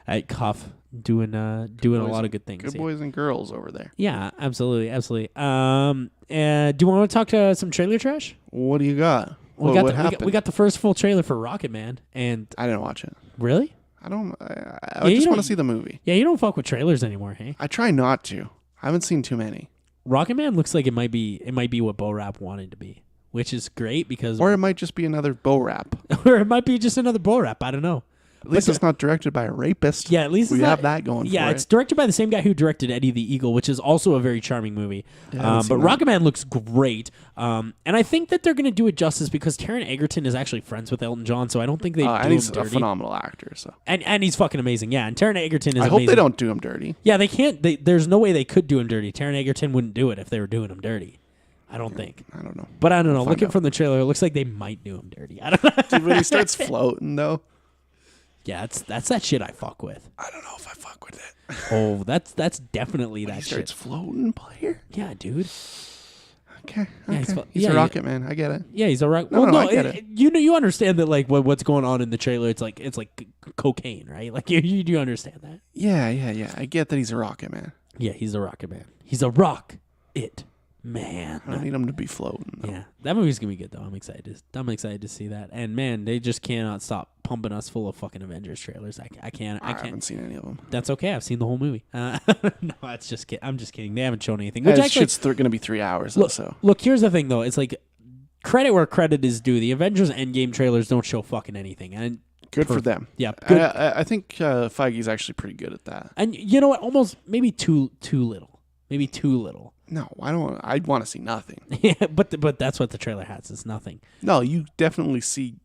at Cuff doing a lot of good things. Good boys and girls over there. Yeah, absolutely. Do you want to talk to some trailer trash? What do you got? What happened? We got the first full trailer for Rocket Man, and I didn't watch it. really? I just want to see the movie. Yeah, you don't fuck with trailers anymore, hey? I try not to. I haven't seen too many. Rocket Man looks like it might be what Bo Rap wanted to be, which is great because Or it might just be another Bo Rap. or it might be just another Bo Rap. I don't know. At least it's not directed by a rapist. Yeah, at least we it's have not, that going. Yeah, for it's it. directed by the same guy who directed Eddie the Eagle, which is also a very charming movie. Yeah, but Rocket Man looks great, and I think that they're going to do it justice because Taron Egerton is actually friends with Elton John, so I don't think they do and him he's dirty. a phenomenal actor. So And he's fucking amazing, yeah. And Taron Egerton is. I amazing. hope they don't do him dirty. Yeah, they can't. There's no way they could do him dirty. Taron Egerton wouldn't do it if they were doing him dirty. I don't think. I don't know. But I don't know. Find Looking out. from the trailer, it looks like they might do him dirty. I don't know. Dude, when he starts floating, though, Yeah, that's that shit I fuck with. I don't know if I fuck with it. Oh, that's definitely He that starts shit. floating, player. Yeah, dude. Okay. Yeah, He's a rocket man. I get it. Yeah, he's a rock. No, Well, no, no, I get it. You understand that like what's going on in the trailer? It's like cocaine, right? Like you do understand that. Yeah. I get that he's a rocket man. Yeah, he's a rocket man. He's a rock it man. I don't need him to be floating. Though. Yeah, that movie's gonna be good though. I'm excited to see that. And man, they just cannot stop pumping us full of fucking Avengers trailers. I can't. I haven't seen any of them. That's okay. I've seen the whole movie. No, that's just kidding. I'm just kidding. They haven't shown anything. Which This actually, shit's going to be 3 hours. So look, here's the thing though. It's like credit where credit is due. The Avengers Endgame trailers don't show fucking anything, and good for them. Yeah, good. I think Feige's actually pretty good at that. And you know what? Almost maybe too little. Maybe too little. No, I don't. I want to see nothing. Yeah, but that's what the trailer has. It's nothing. No, you definitely see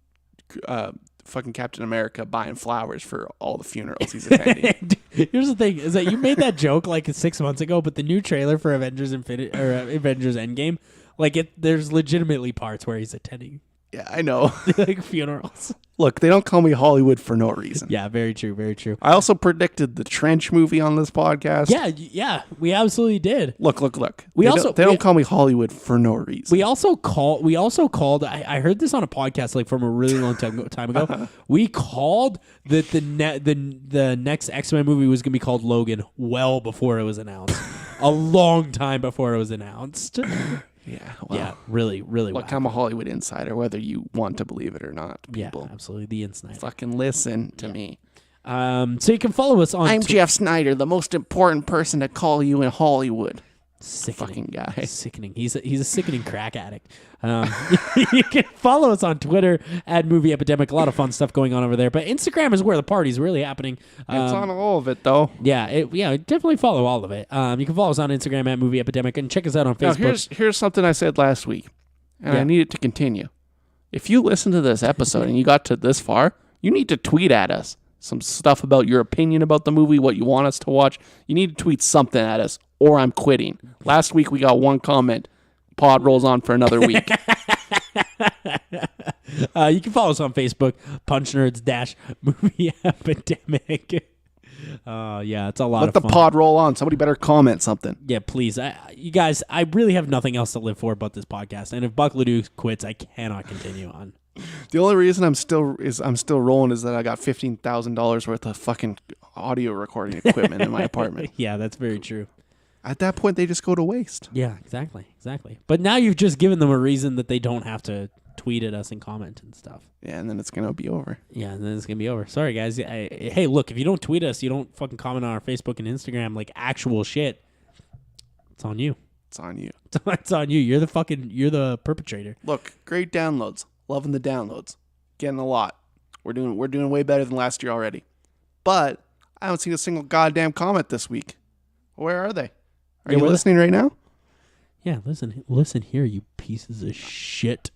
fucking Captain America buying flowers for all the funerals he's attending. Here's the thing: is that you made that joke like 6 months ago, but the new trailer for Avengers Avengers Endgame, like there's legitimately parts where he's attending Yeah, I know. like funerals. Look, they don't call me Hollywood for no reason. Yeah, very true, very true. I also predicted the Trench movie on this podcast. Yeah, we absolutely did. Look. We They don't call me Hollywood for no reason. We also called. I heard this on a podcast like from a really long time ago. We called that the next X-Men movie was gonna be called Logan well before it was announced. A long time before it was announced. Yeah, well, Yeah, really. look, wow. I'm a Hollywood insider, whether you want to believe it or not. People, Yeah, absolutely. The inside. fucking listen to me. So you can follow us on. I'm Jeff Snyder, the most important person to call you in Hollywood. Sickening. Fucking guy. Sickening. He's a sickening crack addict. You can follow us on Twitter at Movie Epidemic. A lot of fun stuff going on over there. But Instagram is where the party's really happening. It's on all of it, though. Yeah, definitely follow all of it. You can follow us on Instagram at Movie Epidemic and check us out on Now, Facebook. here's something I said last week, and Yeah. I need it to continue. If you listen to this episode and you got to this far, you need to tweet at us some stuff about your opinion about the movie, what you want us to watch. You need to tweet something at us, or I'm quitting. Last week we got one comment. Pod rolls on for another week. You can follow us on Facebook, Punch Nerds Movie Epidemic. Yeah, it's a lot Let of the fun. pod roll on. Somebody better comment something. Yeah, please. You guys, I really have nothing else to live for but this podcast. And if Buck Ledoux quits, I cannot continue on. The only reason I'm still rolling is that I got $15,000 worth of fucking audio recording equipment in my apartment. Yeah, that's very true. At that point, they just go to waste. Yeah, exactly. But now you've just given them a reason that they don't have to tweet at us and comment and stuff. Yeah, and then it's gonna be over. Yeah, and then it's gonna be over. Sorry, guys. Hey, look, if you don't tweet us, you don't fucking comment on our Facebook and Instagram like actual shit. It's on you. It's on you. It's on you. You're the perpetrator. Look, great downloads. Loving the downloads. Getting a lot. We're doing way better than last year already. But I haven't seen a single goddamn comment this week. Where are they? Are you listening right now? Yeah, listen here, you pieces of shit.